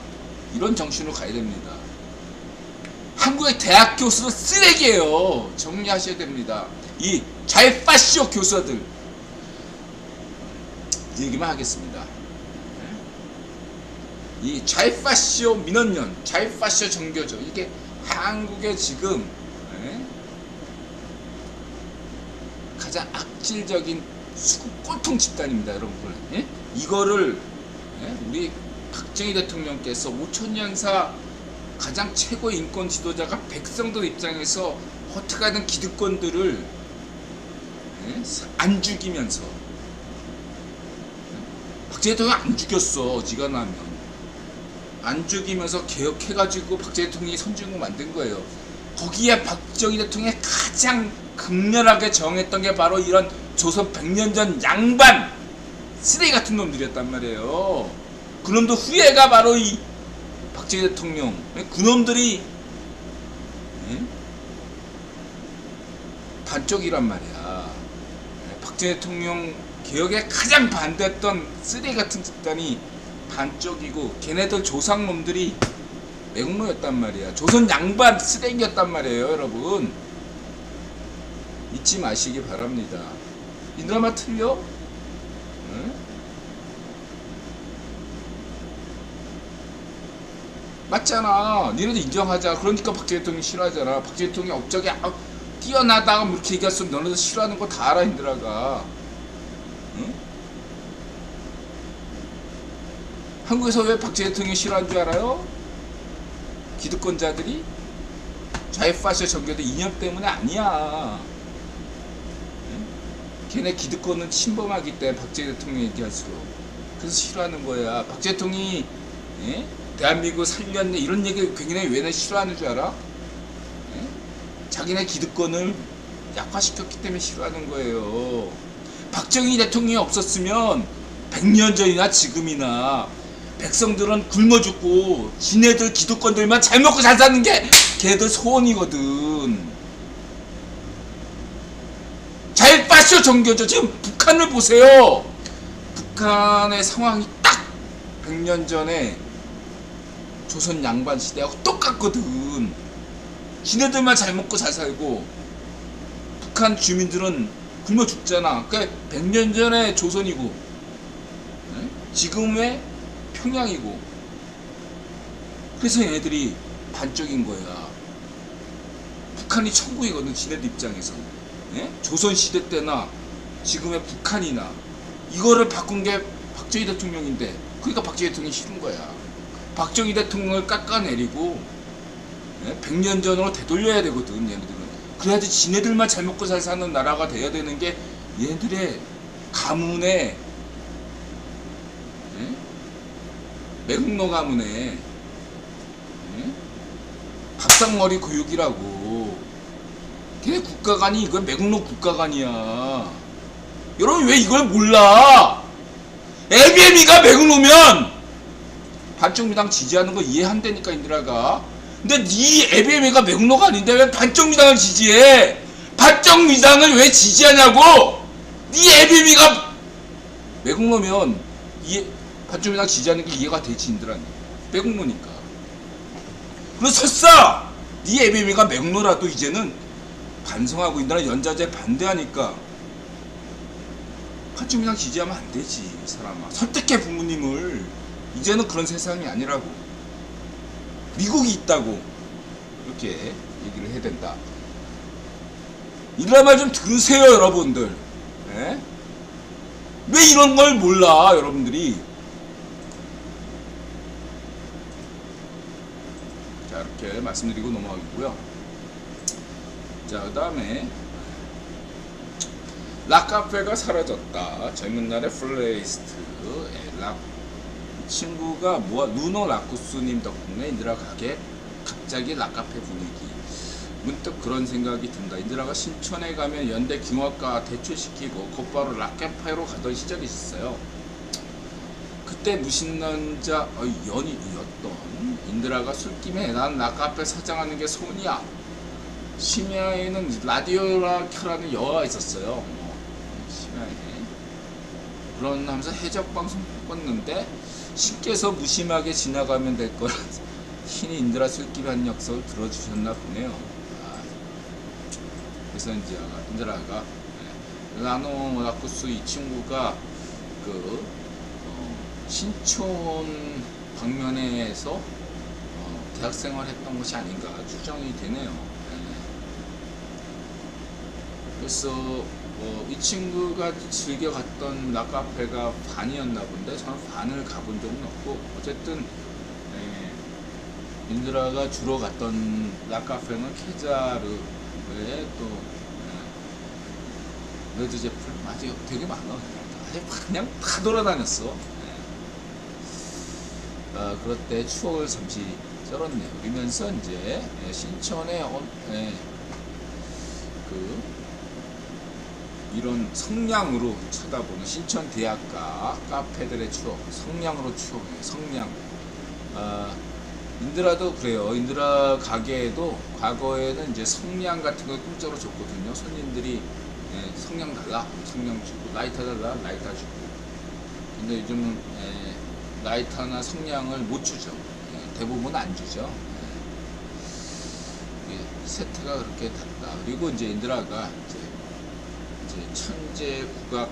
이런 정신으로 가야 됩니다. 한국의 대학 교수는 쓰레기예요. 정리하셔야 됩니다. 이 좌익파시오 교수들 얘기만 하겠습니다. 이 좌익파시오 민원연, 좌익파시오 정교조, 이게 한국의 지금 가장 악질적인 수구 꼴통 집단입니다, 여러분. 이거를 우리 박정희 대통령께서 5천년사 가장 최고의 인권 지도자가 백성들 입장에서 어떻게 하든 기득권들을 안 죽이면서, 박정희 대통령 안 죽였어. 어지간하면 안 죽이면서 개혁해가지고 박정희 대통령이 선진국 만든 거예요. 거기에 박정희 대통령이 가장 극렬하게 정했던 게 바로 이런 조선 100년 전 양반 쓰레기 같은 놈들이었단 말이에요. 그놈도 후예가 바로 이 박정희 대통령, 그놈들이 반쪽이란 말이야. 박정희 대통령 개혁에 가장 반대했던 쓰레기 같은 집단이 반쪽이고, 걔네들 조상놈들이 매국노였단 말이야. 조선 양반 쓰레기였단 말이에요. 여러분 잊지 마시기 바랍니다. 이 드라마 틀려? 응? 맞잖아. 니네도 인정하자. 그러니까 박정희 대통령이 싫어하잖아. 박정희 대통령이 업적이 뛰어나다가 뭐 이렇게 얘기했으면 너네도 싫어하는 거 다 알아. 인들아가. 응? 한국에서 왜 박정희 대통령이 싫어하는 줄 알아요? 기득권자들이? 좌익파시 정교도 이념 때문에 아니야. 응? 걔네 기득권은 침범하기 때문에 박정희 대통령 얘기할수록. 그래서 싫어하는 거야. 박정희 대통령이 대한민국 살렸네 이런 얘기 굉장히 왜 싫어하는 줄 알아? 자기네 기득권을 약화시켰기 때문에 싫어하는 거예요. 박정희 대통령이 없었으면 100년 전이나 지금이나 백성들은 굶어 죽고 지네들 기득권들만 잘 먹고 잘 사는 게 걔들 소원이거든. 잘 빠셔 정교조. 지금 북한을 보세요. 북한의 상황이 딱 100년 전에 조선 양반 시대하고 똑같거든. 지네들만 잘 먹고 잘 살고 북한 주민들은 굶어 죽잖아. 그러니까 100년 전에 조선이고 지금의 평양이고, 그래서 얘네들이 반쪽인 거야. 북한이 천국이거든 지네들 입장에서. 조선 시대 때나 지금의 북한이나 이거를 바꾼 게 박정희 대통령인데, 그러니까 박정희 대통령이 싫은 거야. 박정희 대통령을 깎아내리고 100년 전으로 되돌려야 되거든. 얘네들은 그래야지 지네들만 잘 먹고 잘 사는 나라가 돼야 되는 게 얘네들의 가문의 매국노 가문의 밥상머리 교육이라고. 걔네 국가관이 이건 매국노 국가관이야. 여러분 왜 이걸 몰라? ABM이가 매국노면 반쪽미당 지지하는 거 이해한다니까 인들아가. 근데 네 ABM이가 매국노가 아닌데 왜 반쪽미당을 지지해? 반쪽미당을 왜 지지하냐고? 네 ABM이가 매국노면 반쪽미당 지지하는 게 이해가 되지 인들아. 매국노니까. 그래서 설사 네 ABM이가 매국노라도 이제는 반성하고 인들아 연자제 반대하니까 반쪽미당 지지하면 안 되지 사람아. 설득해 부모님을. 이제는 그런 세상이 아니라고. 미국이 있다고 이렇게 얘기를 해야 된다. 이런 말 좀 들으세요 여러분들. 왜 이런 걸 몰라 여러분들이. 자 이렇게 말씀드리고 넘어가겠고요. 자 그 다음에 락카페가 사라졌다. 젊은 날의 플레이리스트. 친구가 누노 라쿠스님 덕분에 인드라 가게 갑자기 락카페 분위기. 문득 그런 생각이 든다. 인드라가 신촌에 가면 연대 경화과 대출시키고 곧바로 락카페로 가던 시절이 있었어요. 그때 무신남자 연이었던 인드라가 술김에 난 락카페 사장하는 게 소원이야. 심야에는 라디오라 켜라는 여화가 있었어요. 심야에 그런 하면서 해적방송 꿨는데 신께서 무심하게 지나가면 될 거라 신이 인드라 술김 한 약속을 들어주셨나 보네요. 그래서 이제 인드라가 라노 라쿠스 이 친구가 그 신촌 방면에서 대학생활 했던 것이 아닌가 추정이 되네요. 그래서 이 친구가 즐겨 갔던 락카페가 반이었나 본데 저는 반을 가본 적은 없고 어쨌든 인드라가 주로 갔던 락카페는 케자르에 또 레드제플 아주 되게 많아. 그냥 다 돌아다녔어. 그럴 때 추억을 잠시 썰었네요. 그러면서 이제 신천의 이런 성냥으로 쳐다보는 신천 대학가 카페들의 추억, 성냥으로 추억해요. 성냥. 인드라도 그래요. 인드라 가게에도 과거에는 이제 성냥 같은 걸 공짜로 줬거든요. 손님들이 성냥 달라, 성냥 주고, 라이터 달라, 라이터 주고. 근데 요즘은 라이터나 성냥을 못 주죠. 대부분 안 주죠. 세트가 그렇게 됐다. 그리고 이제 인드라가 이제 천재 국악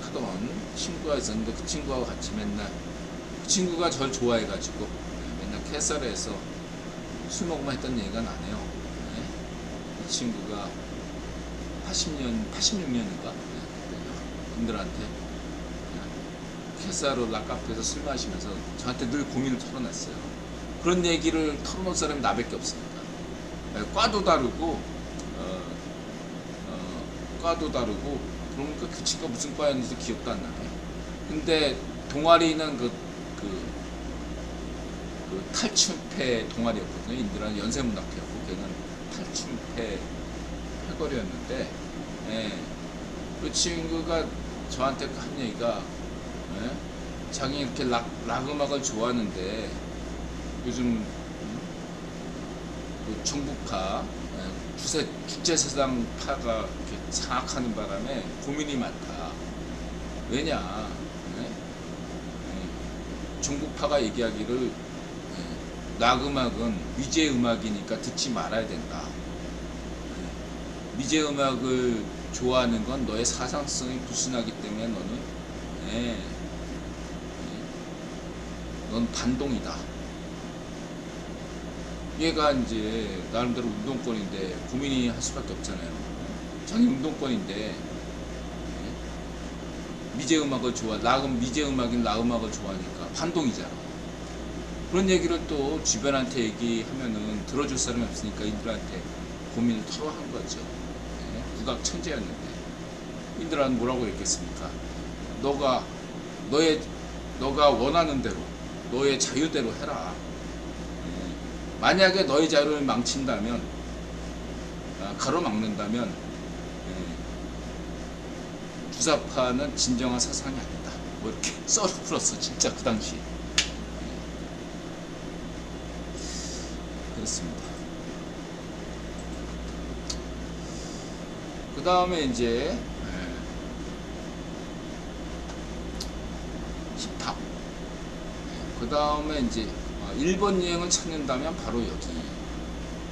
하던 친구가 있었는데 그 친구하고 같이 맨날 그 친구가 절 좋아해가지고 맨날 캐서에서 술 먹으면 했던 얘기가 나네요. 이 친구가 86년인가 인들한테 캐사로 락카페에서 술 마시면서 저한테 늘 고민을 털어놨어요. 그런 얘기를 털어놓을 사람이 나밖에 없으니까. 과도 다르고 과도 다르고 그러니까 그 친구가 무슨 과였는지 기억도 안 나네. 근데 동아리는 그 탈춤패 동아리였거든요. 인드라는 연세문학회였고 걔는 탈춤패 패거리였는데 그 친구가 저한테 한 얘기가 자기 이렇게 락 음악을 좋아하는데 요즘 그 정부파 국제세상파가 이렇게 장악하는 바람에 고민이 많다. 왜냐? 정부파가 얘기하기를 락 음악은 미제 음악이니까 듣지 말아야 된다. 미제 음악을 좋아하는 건 너의 사상성이 불순하기 때문에 넌 반동이다. 얘가 이제 나름대로 운동권인데 고민이 할 수밖에 없잖아요. 자기 운동권인데 미제 음악을 미제 음악인 락 음악을 좋아하니까 반동이잖아. 그런 얘기를 또 주변한테 얘기하면은 들어줄 사람이 없으니까 이들한테 고민을 털어한 거죠. 국악 천재였는데 이들은 뭐라고 했겠습니까? 너가 원하는 대로 너의 자유대로 해라. 만약에 너의 자유를 망친다면, 가로막는다면 주사파는 진정한 사상이 아니다. 뭐 이렇게 썰을 풀었어. 진짜 그 당시. 그렇습니다. 그 다음에 이제 힙합. 그 다음에 이제 일본 여행을 찾는다면 바로 여기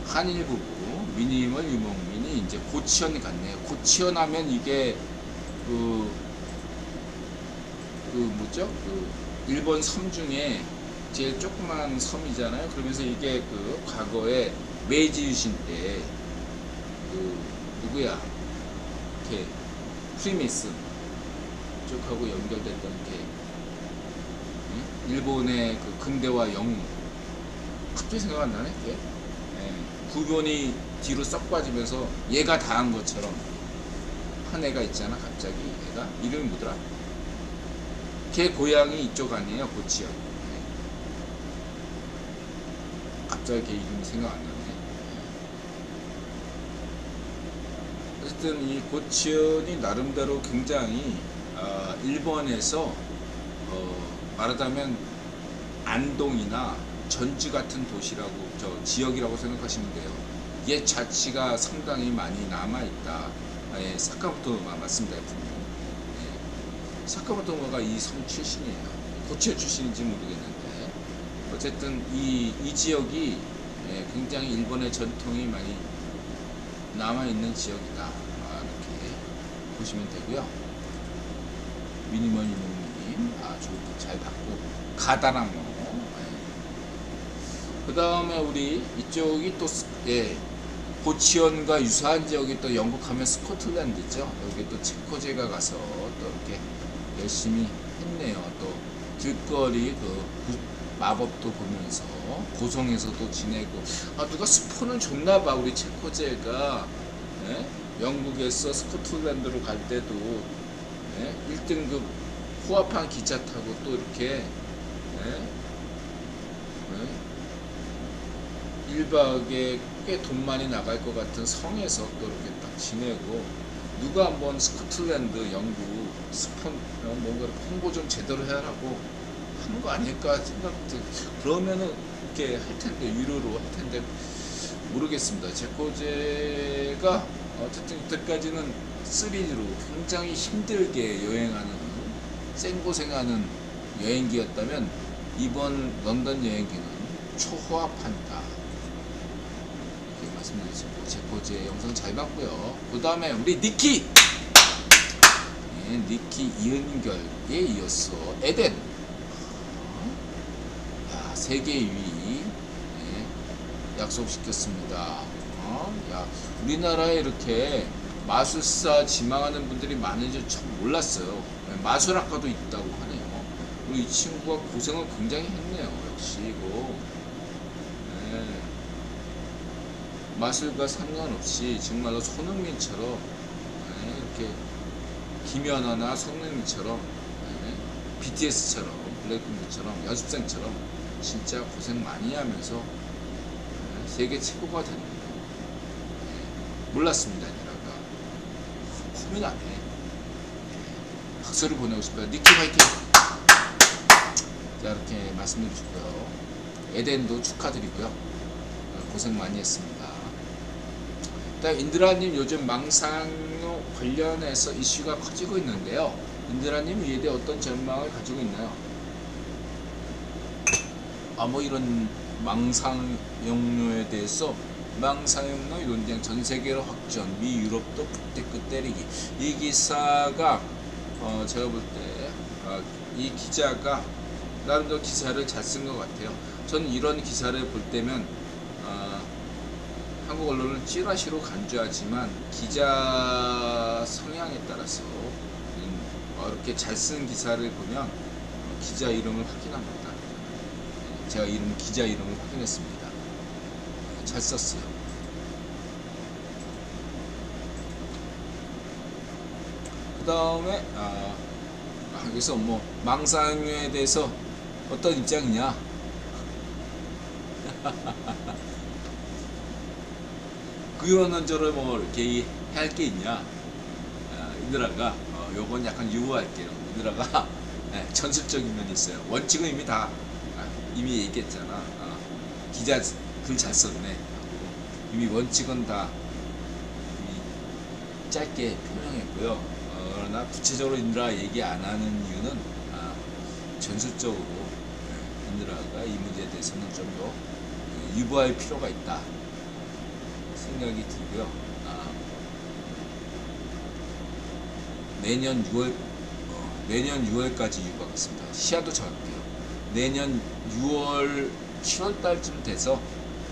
한일 부부 미니멀 유목민이 이제 고치현 갔네요. 고치현 하면 이게 뭐죠? 일본 섬 중에 제일 조그만 섬이잖아요. 그러면서 이게 과거에 메이지 유신 때 누구야? 이렇게 프리메이슨 쪽하고 연결됐던 게 일본의 근대화 영웅 갑자기 생각 안 나네. 구변이 뒤로 썩 빠지면서 얘가 다 한 것처럼 한 애가 있잖아. 갑자기 애가 이름이 뭐더라? 걔 고향이 이쪽 아니에요. 고치현. 갑자기 걔 이름이 생각 안 나네. 어쨌든 이 고치현이 나름대로 굉장히 일본에서 말하자면 안동이나 전주 같은 도시라고 지역이라고 생각하시면 돼요. 옛 자치가 상당히 많이 남아있다. 사카모토가 맞습니다. 사카모토가 이 섬 출신이에요. 고치현 출신인지 모르겠는데 어쨌든 이 지역이 굉장히 일본의 전통이 많이 남아있는 지역이다. 이렇게 보시면 되고요. 미니멀 유목님 아주 잘 봤고 가다랑어. 그 다음에 우리 이쪽이 또 고치원과 유사한 지역이 또 영국하면 스코틀랜드죠. 여기 또 체코제가 가서 또 이렇게 열심히 했네요. 또 길거리 마법도 보면서 고성에서도 지내고. 누가 스폰을 줬나봐 우리 체코제가. 예? 영국에서 스코틀랜드로 갈 때도 1등급 후합한 기차 타고 또 이렇게 1박에 꽤 돈 많이 나갈 것 같은 성에서 또 이렇게 딱 지내고. 누가 한번 스코틀랜드 영국 스폰 뭔가 홍보 좀 제대로 해라고 하는 거 아닐까 생각도. 그러면은 이렇게 할 텐데, 유료로 할 텐데 모르겠습니다. 체코제가 어쨌든 이때까지는 3D로 굉장히 힘들게 여행하는 생고생하는 여행기였다면 이번 런던 여행기는 초호합한다 이렇게 말씀드리고, 체코제 영상 잘 봤고요. 그 다음에 우리 니키 니키 이은결에 이어서 에덴 세계 2위 약속시켰습니다. 우리나라에 이렇게 마술사 지망하는 분들이 많은지 참 몰랐어요. 마술학과도 있다고 하네요. 그리고 이 친구가 고생을 굉장히 했네요. 역시 이거 마술과 상관없이 정말로 손흥민처럼 이렇게 김연아나 손흥민처럼 BTS처럼 블랙핑크처럼 연습생처럼 진짜 고생 많이 하면서 세계 최고가 되는 거예요. 몰랐습니다. 니라가 폼이 나네. 박수를 보내고 싶어요. 니키 화이팅! 자, 이렇게 말씀드리고요. 에덴도 축하드리고요. 고생 많이 했습니다. 일단 인드라님 요즘 망상로 관련해서 이슈가 커지고 있는데요. 인드라님 이에 대해 어떤 전망을 가지고 있나요? 뭐 이런 망상용료에 대해서 망상용료 논쟁 전 세계로 확전, 미 유럽도 그때그 때리기. 이 기사가 제가 볼 때 이 기자가 나름대로 기사를 잘 쓴 것 같아요. 저는 이런 기사를 볼 때면 한국 언론을 찌라시로 간주하지만 기자 성향에 따라서 이렇게 잘 쓴 기사를 보면 기자 이름을 확인합니다. 제가 기자 이름을 확인했습니다. 잘 썼어요. 그 다음에 여기서 뭐 망상에 대해서 어떤 입장이냐? 그거는 저를 뭐 이렇게 할 게 있냐? 인드라가 요건 약간 유보할게요. 인드라가 전술적인 면이 있어요. 원칙은 이미 다 이미 얘기했잖아. 기자 글 잘 썼네. 이미 원칙은 다 이미 짧게 표명했고요. 그러나 구체적으로 인드라가 얘기 안 하는 이유는 전술적으로 인드라가 이 문제에 대해서는 좀 더 유보할 필요가 있다 생각이 들고요. 내년 6월까지 유보하겠습니다. 시야도 잡을게요. 내년 6월 7월 달쯤 돼서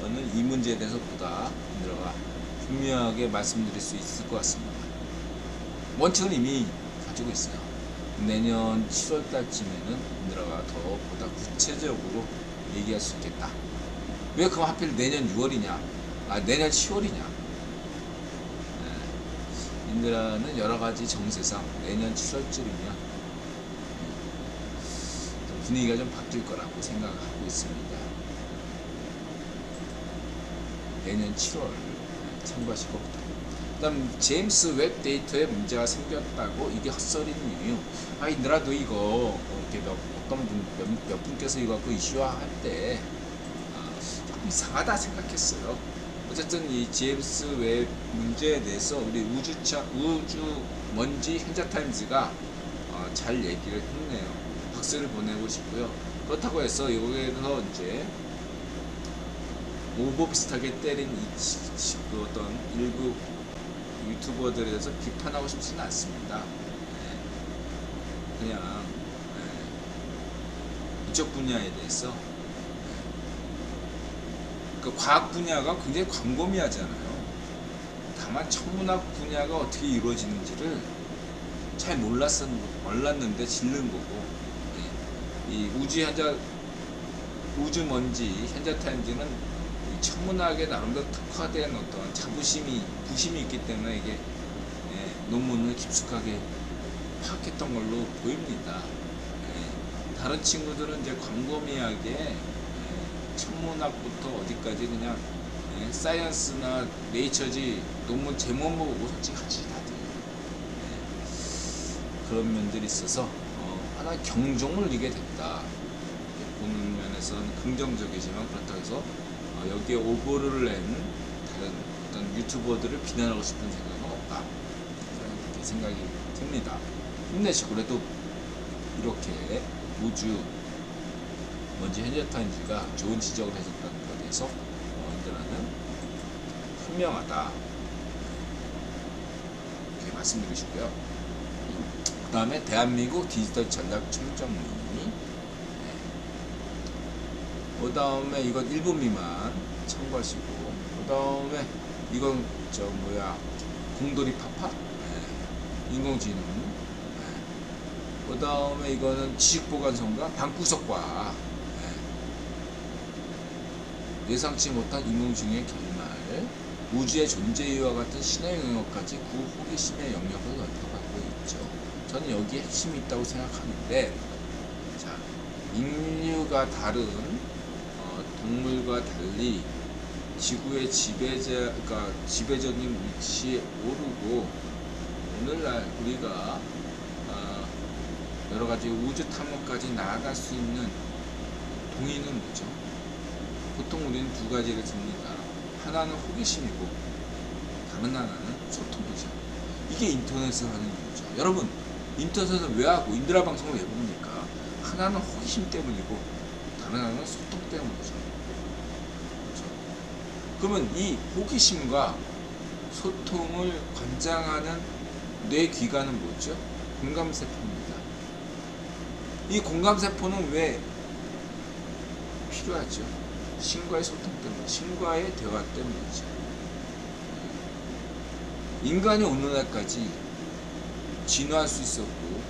저는 이 문제에 대해서 보다 인드라가 분명하게 말씀드릴 수 있을 것 같습니다. 원칙은 이미 가지고 있어요. 내년 7월 달쯤에는 인드라가 더 보다 구체적으로 얘기할 수 있겠다. 왜 그럼 하필 내년 6월이냐? 내년 10월이냐? 인드라는 여러 가지 정세상 내년 7월쯤이면 분위기가 좀 바뀔 거라고 생각하고 있습니다. 내년 7월 참고하실 것 같아요. 그 다음 제임스 웹 데이터에 문제가 생겼다고 이게 헛소리는 이유. 인드라도 이거 이렇게 몇 분께서 이거 갖고 이슈화할 때 조금 이상하다 생각했어요. 어쨌든 이 제임스 웹 문제에 대해서 우리 우주 먼지 현자타임즈가 잘 얘기를 했네요. 박수를 보내고 싶고요. 그렇다고 해서 여기에서 이제 오보 비슷하게 때린 어떤 일부 유튜버들에 대해서 비판하고 싶지는 않습니다. 그냥 이쪽 분야에 대해서 그 과학 분야가 굉장히 광범위하잖아요. 다만 천문학 분야가 어떻게 이루어지는지를 잘 몰랐는데 짓는 거고, 예. 이 우주 먼지 현자타임즈는 이 천문학에 나름대로 특화된 어떤 부심이 있기 때문에 이게, 예, 논문을 깊숙하게 파악했던 걸로 보입니다. 예. 다른 친구들은 이제 광범위하게, 예, 천문학부터 어디까지 그냥, 예, 사이언스나 네이처지 논문 제목만 보고 솔직하지 다들. 예. 그런 면들이 있어서 하나의 경종을 이게 됐다. 보는 면에서는 긍정적이지만 그렇다고 해서 여기에 오보를 낸 다른 어떤 유튜버들을 비난하고 싶은 생각은 없다. 이렇게 생각이 듭니다. 힘내시고, 그래도 이렇게 우주 먼지 현자타임즈가 좋은 지적을 해줬다는 것에 대해서 저희들은 현명하다, 이렇게 말씀드리고 싶고요. 그 다음에 대한민국 디지털 전략 총정리, 그 다음에 이건 1분 미만 참고하시고, 그 다음에 이건 공돌이 파파, 인공지능, 그 다음에 이거는 지식보관성과 방구석과, 예상치 못한 인공지능의 결말, 우주의 존재 이유와 같은 신의 영역까지 구 호기심의 영역을 넓혀가고 있죠. 저는 여기에 핵심이 있다고 생각하는데, 자, 인류가 다른 동물과 달리 지구의 지배적인 위치에 오르고, 오늘날 우리가 여러가지 우주 탐험까지 나아갈 수 있는 동의는 뭐죠? 보통 우리는 두 가지를 듭니다. 하나는 호기심이고 다른 하나는 소통이죠. 이게 인터넷을 하는 이유죠. 여러분, 인터넷을 왜 하고 인드라 방송을 왜 봅니까? 하나는 호기심 때문이고 다른 하나는 소통 때문이죠. 그렇죠? 그러면 이 호기심과 소통을 관장하는 뇌기관은 뭐죠? 공감세포입니다. 이 공감세포는 왜 필요하죠? 신과의 소통 때문에, 신과의 대화 때문이죠. 인간이 오늘날까지 진화할 수 있었고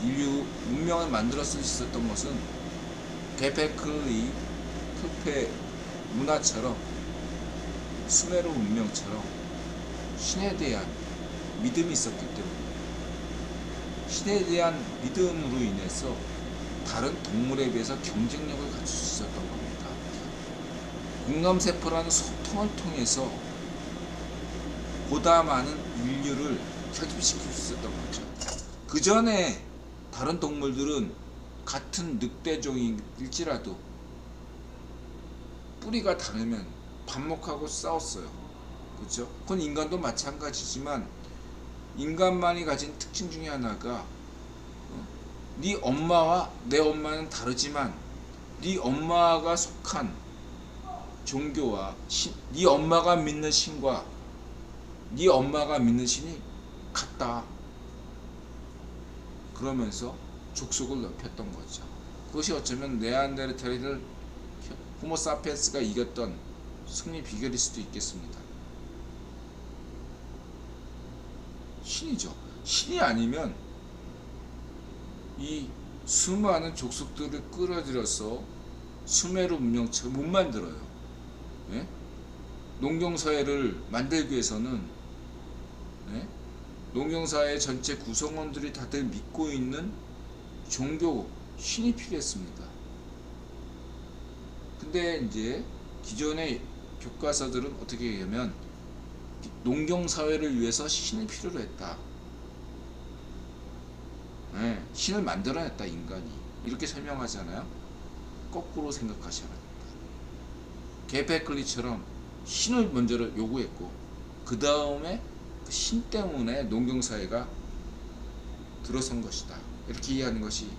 인류 문명을 만들어 쓸 수 있었던 것은 베페클리 흡해 문화처럼, 수메르 문명처럼 신에 대한 믿음이 있었기 때문에, 신에 대한 믿음으로 인해서 다른 동물에 비해서 경쟁력을 갖출 수 있었던 겁니다. 공감세포라는 소통을 통해서 보다 많은 인류를 결집시킬 수 있었던 거죠. 그 전에 다른 동물들은 같은 늑대종일지라도 뿌리가 다르면 반목하고 싸웠어요. 그렇죠? 그건 인간도 마찬가지지만, 인간만이 가진 특징 중에 하나가, 네 엄마와 내 엄마는 다르지만 네 엄마가 속한 종교와 네 엄마가 믿는 신과 네 엄마가 믿는 신이 같다. 그러면서 족속을 넓혔던 거죠. 그것이 어쩌면 네안데르탈인을 호모사피엔스가 이겼던 승리 비결일 수도 있겠습니다. 신이죠. 신이 아니면 이 수많은 족속들을 끌어들여서 수메르 문명처럼 못 만들어요. 예? 농경사회를 만들기 위해서는, 예? 농경사회 전체 구성원들이 다들 믿고 있는 종교, 신이 필요했습니다. 근데 이제 기존의 교과서들은 어떻게 얘기하면 농경사회를 위해서 신을 필요로 했다. 네, 신을 만들어냈다 인간이, 이렇게 설명하잖아요. 거꾸로 생각하셔야 합니다. 게페클리처럼 신을 먼저 요구했고 그 다음에 그 신 때문에 농경사회가 들어선 것이다, 이렇게 이해하는 것이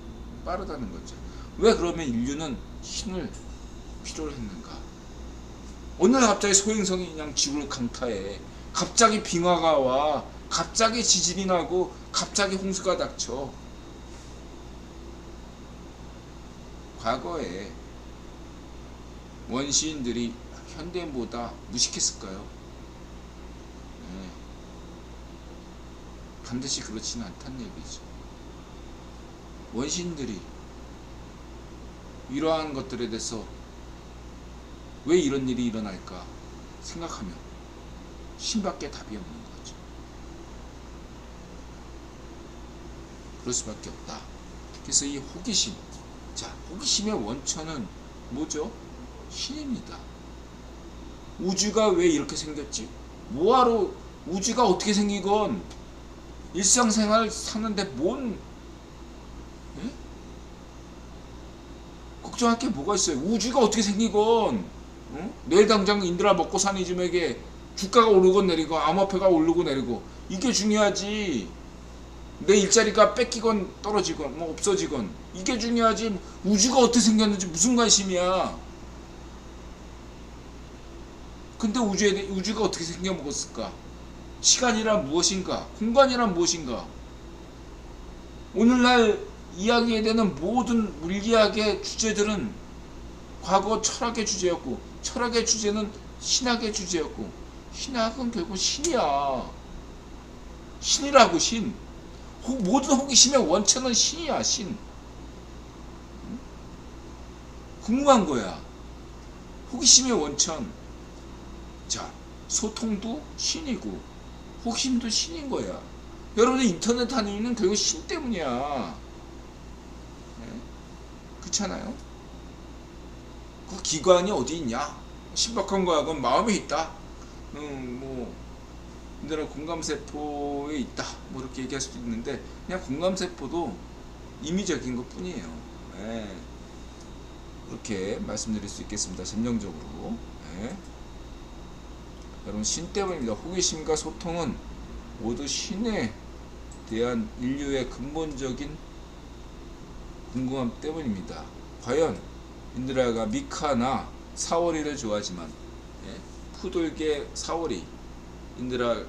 빠르다는 거죠. 왜 그러면 인류는 신을 필요로 했는가? 오늘 갑자기 소행성이 그냥 지구를 강타해, 갑자기 빙하가 와, 갑자기 지진이 나고 갑자기 홍수가 닥쳐. 과거에 원시인들이 현대인보다 무식했을까요? 네. 반드시 그렇지는 않다는 얘기죠. 원시인들이 이러한 것들에 대해서 왜 이런 일이 일어날까 생각하면 신밖에 답이 없는 거죠. 그럴 수밖에 없다. 그래서 이 호기심, 자, 호기심의 원천은 뭐죠? 신입니다. 우주가 왜 이렇게 생겼지? 뭐하러 우주가 어떻게 생기건 일상생활 사는데 뭔 걱정할 게 뭐가 있어요? 우주가 어떻게 생기건 내일 당장 인드라 먹고 사는 이즘에게 주가가 오르고 내리고 암호화폐가 오르고 내리고 이게 중요하지. 내 일자리가 뺏기건 떨어지건 뭐 없어지건 이게 중요하지. 우주가 어떻게 생겼는지 무슨 관심이야. 근데 우주가 어떻게 생겨먹었을까? 시간이란 무엇인가? 공간이란 무엇인가? 오늘날 이야기에 되는 모든 물리학의 주제들은 과거 철학의 주제였고, 철학의 주제는 신학의 주제였고, 신학은 결국 신이야. 신이라고, 신. 모든 호기심의 원천은 신이야, 신. 궁금한 거야. 호기심의 원천. 자, 소통도 신이고 호기심도 신인 거야. 여러분들 인터넷 하는 이유는 결국 신 때문이야. 네? 그렇잖아요? 그 기관이 어디 있냐? 신박한 거야. 그건 마음에 있다. 뭐 인들아 공감세포에 있다. 뭐 이렇게 얘기할 수도 있는데 그냥 공감세포도 임의적인 것 뿐이에요. 네. 이렇게 말씀드릴 수 있겠습니다. 점령적으로. 네. 여러분 신 때문입니다. 호기심과 소통은 모두 신에 대한 인류의 근본적인 궁금함 때문입니다. 과연 인드라가 미카나 사오리를 좋아하지만 푸들계 사오리 인드라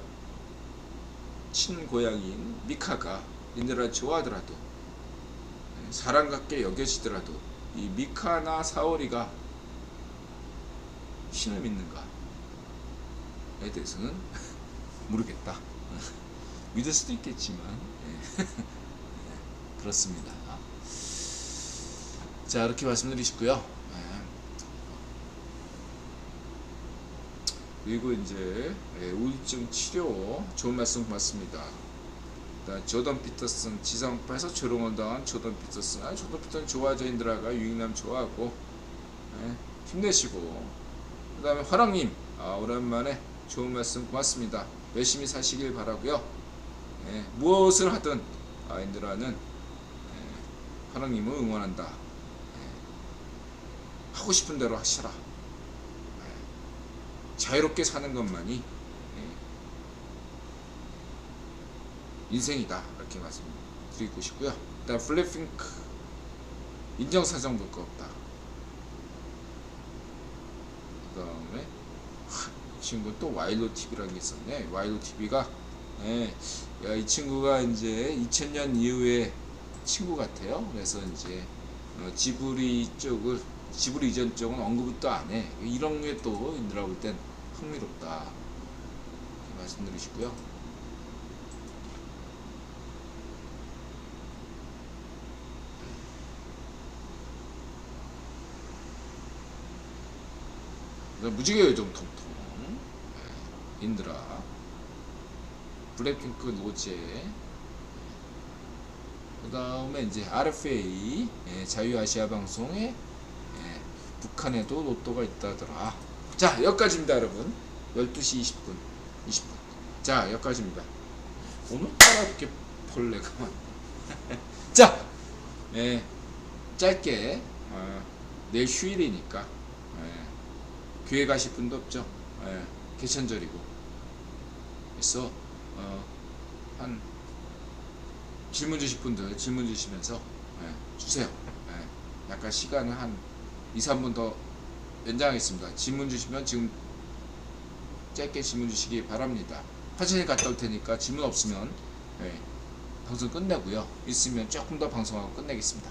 친고향인 미카가 인드라를 좋아하더라도 사랑받게 여겨지더라도 이 미카나 사오리가 신을 믿는가 에 대해서는 모르겠다. 믿을 수도 있겠지만 그렇습니다. 자, 이렇게 말씀드리시고요. 그리고 이제 우울증 치료 좋은 말씀 고맙습니다. 조던 피터슨 지상파에서 조롱을 당한 조던 피터슨. 조던 피터슨 좋아하죠. 인드라가 유익남 좋아하고 힘내시고 그 다음에 화랑님 오랜만에 좋은 말씀 고맙습니다. 열심히 사시길 바라고요. 무엇을 하든 인드라는 화랑님을 응원한다. 하고 싶은 대로 하시라. 자유롭게 사는 것만이 인생이다. 이렇게 말씀드리고 싶고요. 일단 블랙핑크 인정사정 볼 거 없다. 그 다음에 친구 또 와일로 TV라는 게 있었네. 와일로 TV가 이 친구가 이제 2000년 이후에 친구 같아요. 그래서 이제 지브리 이전 쪽은 언급도 안 해. 이런 게 또 인드라 볼 땐 흥미롭다. 이렇게 말씀드리시고요. 무지개 요정 통통 인드라 블랙핑크 노제 그 다음에 이제 RFA 자유아시아 방송에 북한에도 로또가 있다더라. 자, 여기까지입니다 여러분. 12시 20분 자, 여기까지입니다. 오늘따라 이렇게 벌레가 많네. 자, 짧게 내일 휴일이니까 교회 가실 분도 없죠. 개천절이고. 그래서 한 질문 주실 분들 질문 주시면서 주세요. 약간 시간을 한 2-3분 더 연장하겠습니다. 질문 주시면 지금 짧게 질문 주시기 바랍니다. 화장실 갔다 올 테니까 질문 없으면 방송 끝내고요. 있으면 조금 더 방송하고 끝내겠습니다.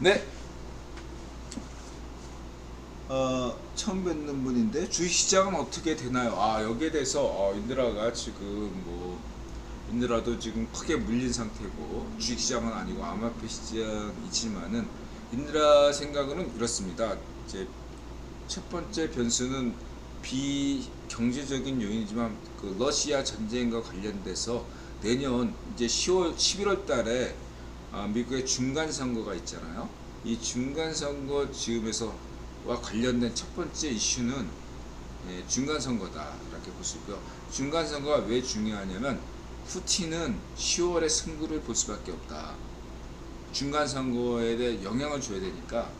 네. 처음 뵙는 분인데 주식시장은 어떻게 되나요? 여기에 대해서 인드라가 지금 인드라도 지금 크게 물린 상태고 주식시장은 아니고 암호화폐 시장이지만은 인드라 생각은 이렇습니다. 이제 첫 번째 변수는 비경제적인 요인이지만 그 러시아 전쟁과 관련돼서 내년 이제 11월 달에 미국의 중간 선거가 있잖아요. 이 중간 선거 즈음에서와 관련된 첫 번째 이슈는 중간 선거다 이렇게 볼 수 있고요. 중간 선거가 왜 중요하냐면 푸틴은 10월에 승부를 볼 수밖에 없다. 중간 선거에 대해 영향을 줘야 되니까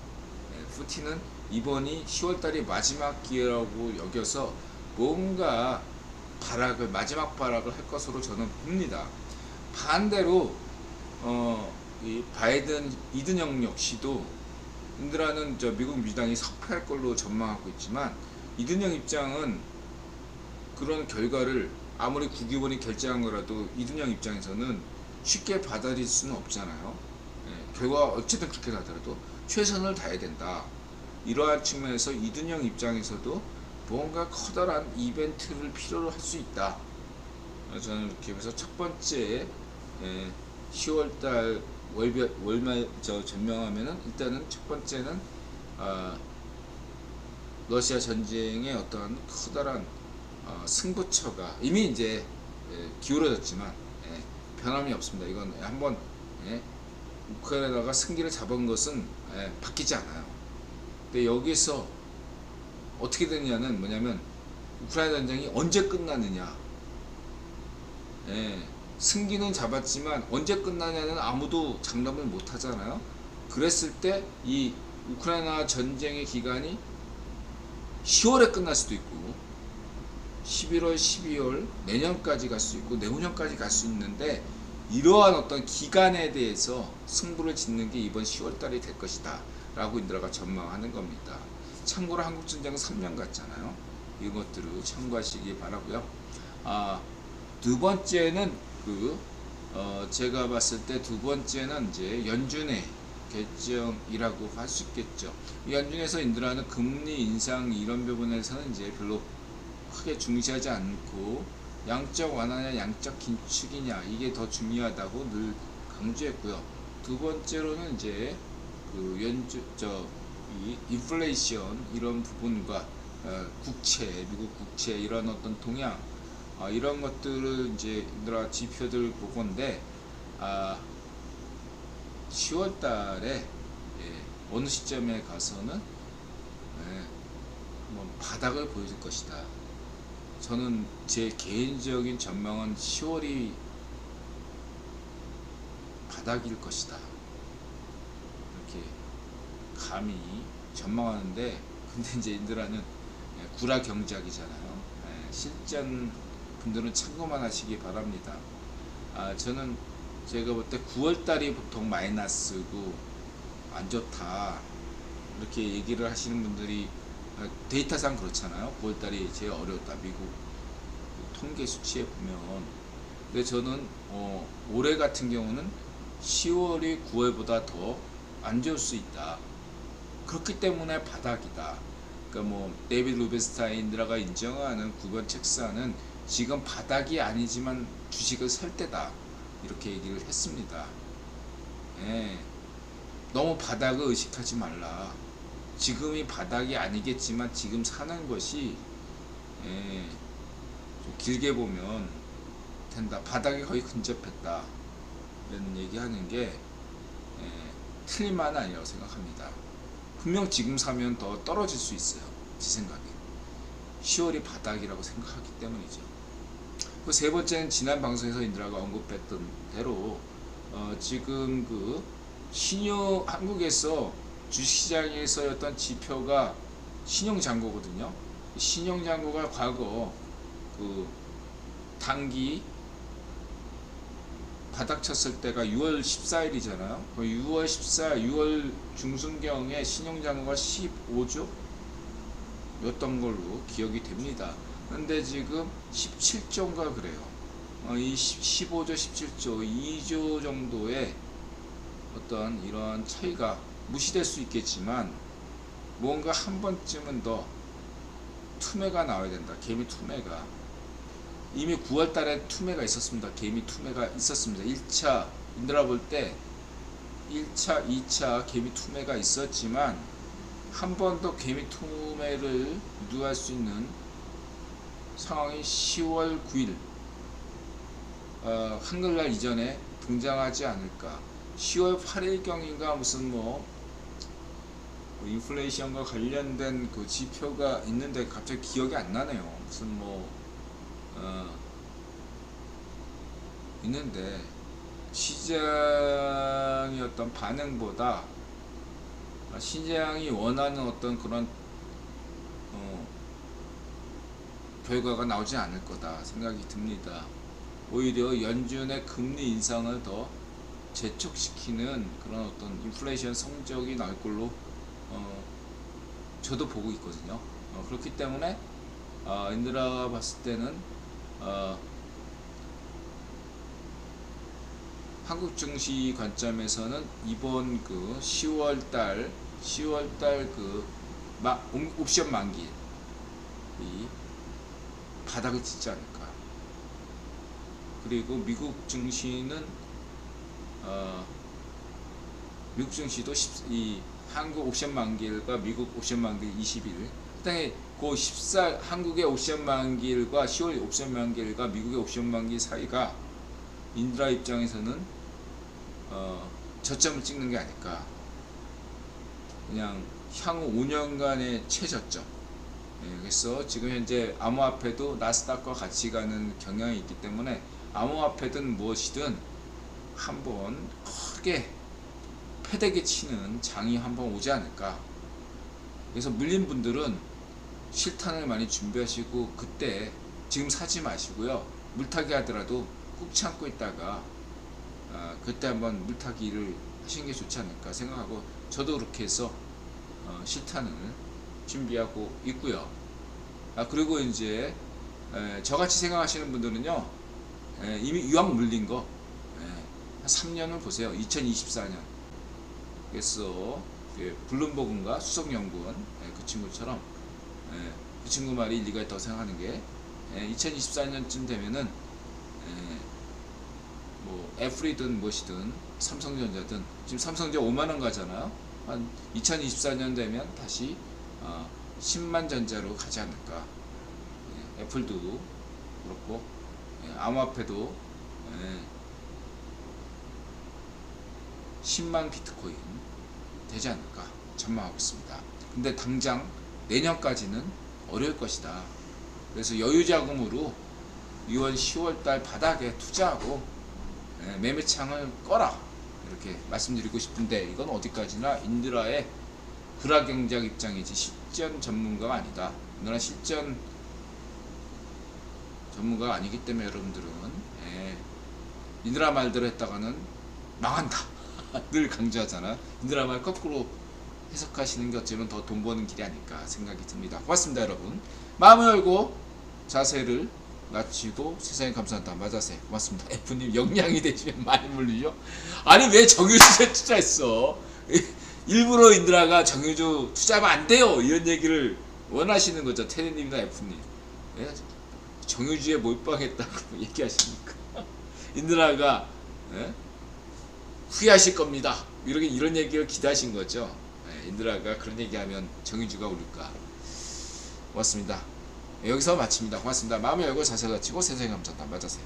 푸틴은 이번이 10월달이 마지막 기회라고 여겨서 뭔가 마지막 발악을 할 것으로 저는 봅니다. 반대로 이 바이든 이든영 역시도 인드라는 미국 민주당이 석패할 걸로 전망하고 있지만 이든영 입장은 그런 결과를 아무리 국회의원이 결정한 거라도 이든영 입장에서는 쉽게 받아들일 수는 없잖아요. 결과 어쨌든 그렇게 하더라도 최선을 다해야 된다. 이러한 측면에서 이든영 입장에서도 뭔가 커다란 이벤트를 필요로 할 수 있다. 저는 이렇게 해서 첫 번째 10월달 월말 전망하면은 일단은 첫 번째는 러시아 전쟁의 어떤 커다란 승부처가 이미 이제 기울어졌지만 변함이 없습니다. 이건 한번 우크라이나가 승기를 잡은 것은 바뀌지 않아요. 근데 여기서 어떻게 되느냐는 뭐냐면 우크라이나 전쟁이 언제 끝나느냐. 승기는 잡았지만 언제 끝나냐는 아무도 장담을 못 하잖아요. 그랬을 때 이 우크라이나 전쟁의 기간이 10월에 끝날 수도 있고 11월, 12월 내년까지 갈 수 있고 내후년까지 갈 수 있는데 이러한 어떤 기간에 대해서 승부를 짓는 게 이번 10월 달이 될 것이다 라고 인드라가 전망하는 겁니다. 참고로 한국전쟁은 3년 갔잖아요. 이것들을 참고하시기 바라고요. 두 번째는 제가 봤을 때 두 번째는 이제 연준의 결정이라고 할 수 있겠죠. 연준에서 인드라는 금리 인상 이런 부분에서는 이제 별로 크게 중시하지 않고 양적 완화냐 양적 긴축이냐 이게 더 중요하다고 늘 강조했고요. 두 번째로는 이제 이 인플레이션 이런 부분과 국채, 미국 국채 이런 어떤 동향 이런 것들을 이제 인드라 지표들 보건데 10월 달에 어느 시점에 가서는 바닥을 보여줄 것이다. 저는 제 개인적인 전망은 10월이 바닥일 것이다. 이렇게 감히 전망하는데 근데 이제 인드라는 구라 경작이잖아요. 실전 분들은 참고만 하시기 바랍니다. 저는 제가 볼 때 9월달이 보통 마이너스고 안 좋다 이렇게 얘기를 하시는 분들이 데이터상 그렇잖아요. 9월달이 제일 어려웠다 미국 통계 수치에 보면. 근데 저는 올해 같은 경우는 10월이 9월보다 더 안 좋을 수 있다. 그렇기 때문에 바닥이다. 그러니까 데이비드 루벤스타인드라가 인정하는 9번 책사는 지금 바닥이 아니지만 주식을 살 때다 이렇게 얘기를 했습니다. 너무 바닥을 의식하지 말라. 지금이 바닥이 아니겠지만 지금 사는 것이 좀 길게 보면 된다. 바닥이 거의 근접했다 이런 얘기하는 게 틀린 말은 아니라고 생각합니다. 분명 지금 사면 더 떨어질 수 있어요. 제 생각에 10월이 바닥이라고 생각하기 때문이죠. 그 세 번째는 지난 방송에서 인드라가 언급했던 대로 지금 한국에서 주식시장에서였던 지표가 신용잔고거든요. 신용잔고가 과거 단기 바닥 쳤을 때가 6월 14일이잖아요. 6월 14일, 6월 중순경에 신용잔고가 15조 였던 걸로 기억이 됩니다. 근데 지금 17조인가 그래요. 이 15조, 17조, 2조 정도의 어떤 이러한 차이가 무시될 수 있겠지만 뭔가 한 번쯤은 더 투매가 나와야 된다. 개미 투매가. 이미 9월 달에 투매가 있었습니다. 개미 투매가 있었습니다. 1차 인드라 볼 때 1차, 2차 개미 투매가 있었지만 한 번 더 개미 투매를 유도할 수 있는 상황이 10월 9일 한글날 이전에 등장하지 않을까. 10월 8일경인가 무슨 뭐 인플레이션과 관련된 그 지표가 있는데 갑자기 기억이 안 나네요. 무슨 뭐 있는데 시장의 어떤 반응보다 시장이 원하는 어떤 그런 결과가 나오지 않을 거다 생각이 듭니다. 오히려 연준의 금리 인상을 더 재촉시키는 그런 어떤 인플레이션 성적이 나올 걸로 저도 보고 있거든요. 그렇기 때문에 인드라가 봤을 때는 한국 증시 관점에서는 이번 그 10월달 그 옵션 만기 이 바닥을 찍지 않을까. 그리고 미국 증시는 미국 증시도 이 한국 옵션 만기일과 미국 옵션 만기일 20일 그다음에 그 14 한국의 옵션 만기일과 10월 옵션 만기일과 미국의 옵션 만기 사이가 인드라 입장에서는 저점을 찍는 게 아닐까. 그냥 향후 5년간의 최저점. 그래서 지금 현재 암호화폐도 나스닥과 같이 가는 경향이 있기 때문에 암호화폐든 무엇이든 한번 크게 패대기 치는 장이 한번 오지 않을까. 그래서 물린 분들은 실탄을 많이 준비하시고 그때 지금 사지 마시고요. 물타기 하더라도 꾹 참고 있다가 그때 한번 물타기를 하시는 게 좋지 않을까 생각하고 저도 그렇게 해서 실탄을 준비하고 있고요. 그리고 이제 저같이 생각하시는 분들은요, 이미 이왕 물린 거 한 3년을 보세요. 2024년. 그래서 블룸버그인가 수석연구원 그 친구처럼 그 친구 말이 일리가 있다고 생각하는 게 2024년쯤 되면은 뭐 애플이든 무엇이든 삼성전자든 지금 삼성전자 5만원 가잖아요. 한 2024년 되면 다시 10만 전자로 가지 않을까. 애플도 그렇고 암호화폐도 10만 비트코인 되지 않을까 전망하고 있습니다. 근데 당장 내년까지는 어려울 것이다. 그래서 여유자금으로 6월 10월달 바닥에 투자하고 매매창을 꺼라 이렇게 말씀드리고 싶은데 이건 어디까지나 인드라의 불화경제학 입장이지 실전 전문가가 아니다. 인드라 실전 전문가가 아니기 때문에 여러분들은 인드라 말대로 했다가는 망한다 늘 강조하잖아. 인드라 말 거꾸로 해석하시는 게 어쩌면 더 돈 버는 길이 아닐까 생각이 듭니다. 고맙습니다 여러분. 마음을 열고 자세를 낮추고 세상에 감사한다 맞아세요. 고맙습니다. F님 역량이 되시면 많이 물리죠. 아니 왜 정유주에 투자했어. 일부러 인드라가 정유주 투자하면 안 돼요 이런 얘기를 원하시는 거죠. 테리님이나 F님. 정유주에 몰빵했다고 얘기하시니까 인드라가 후회하실 겁니다 이런 얘기를 기대하신 거죠. 인드라가 그런 얘기하면 정유주가 오를까. 고맙습니다. 여기서 마칩니다. 고맙습니다. 마음을 열고 자세를 갖추고 세상에 감사합니다. 맞으세요.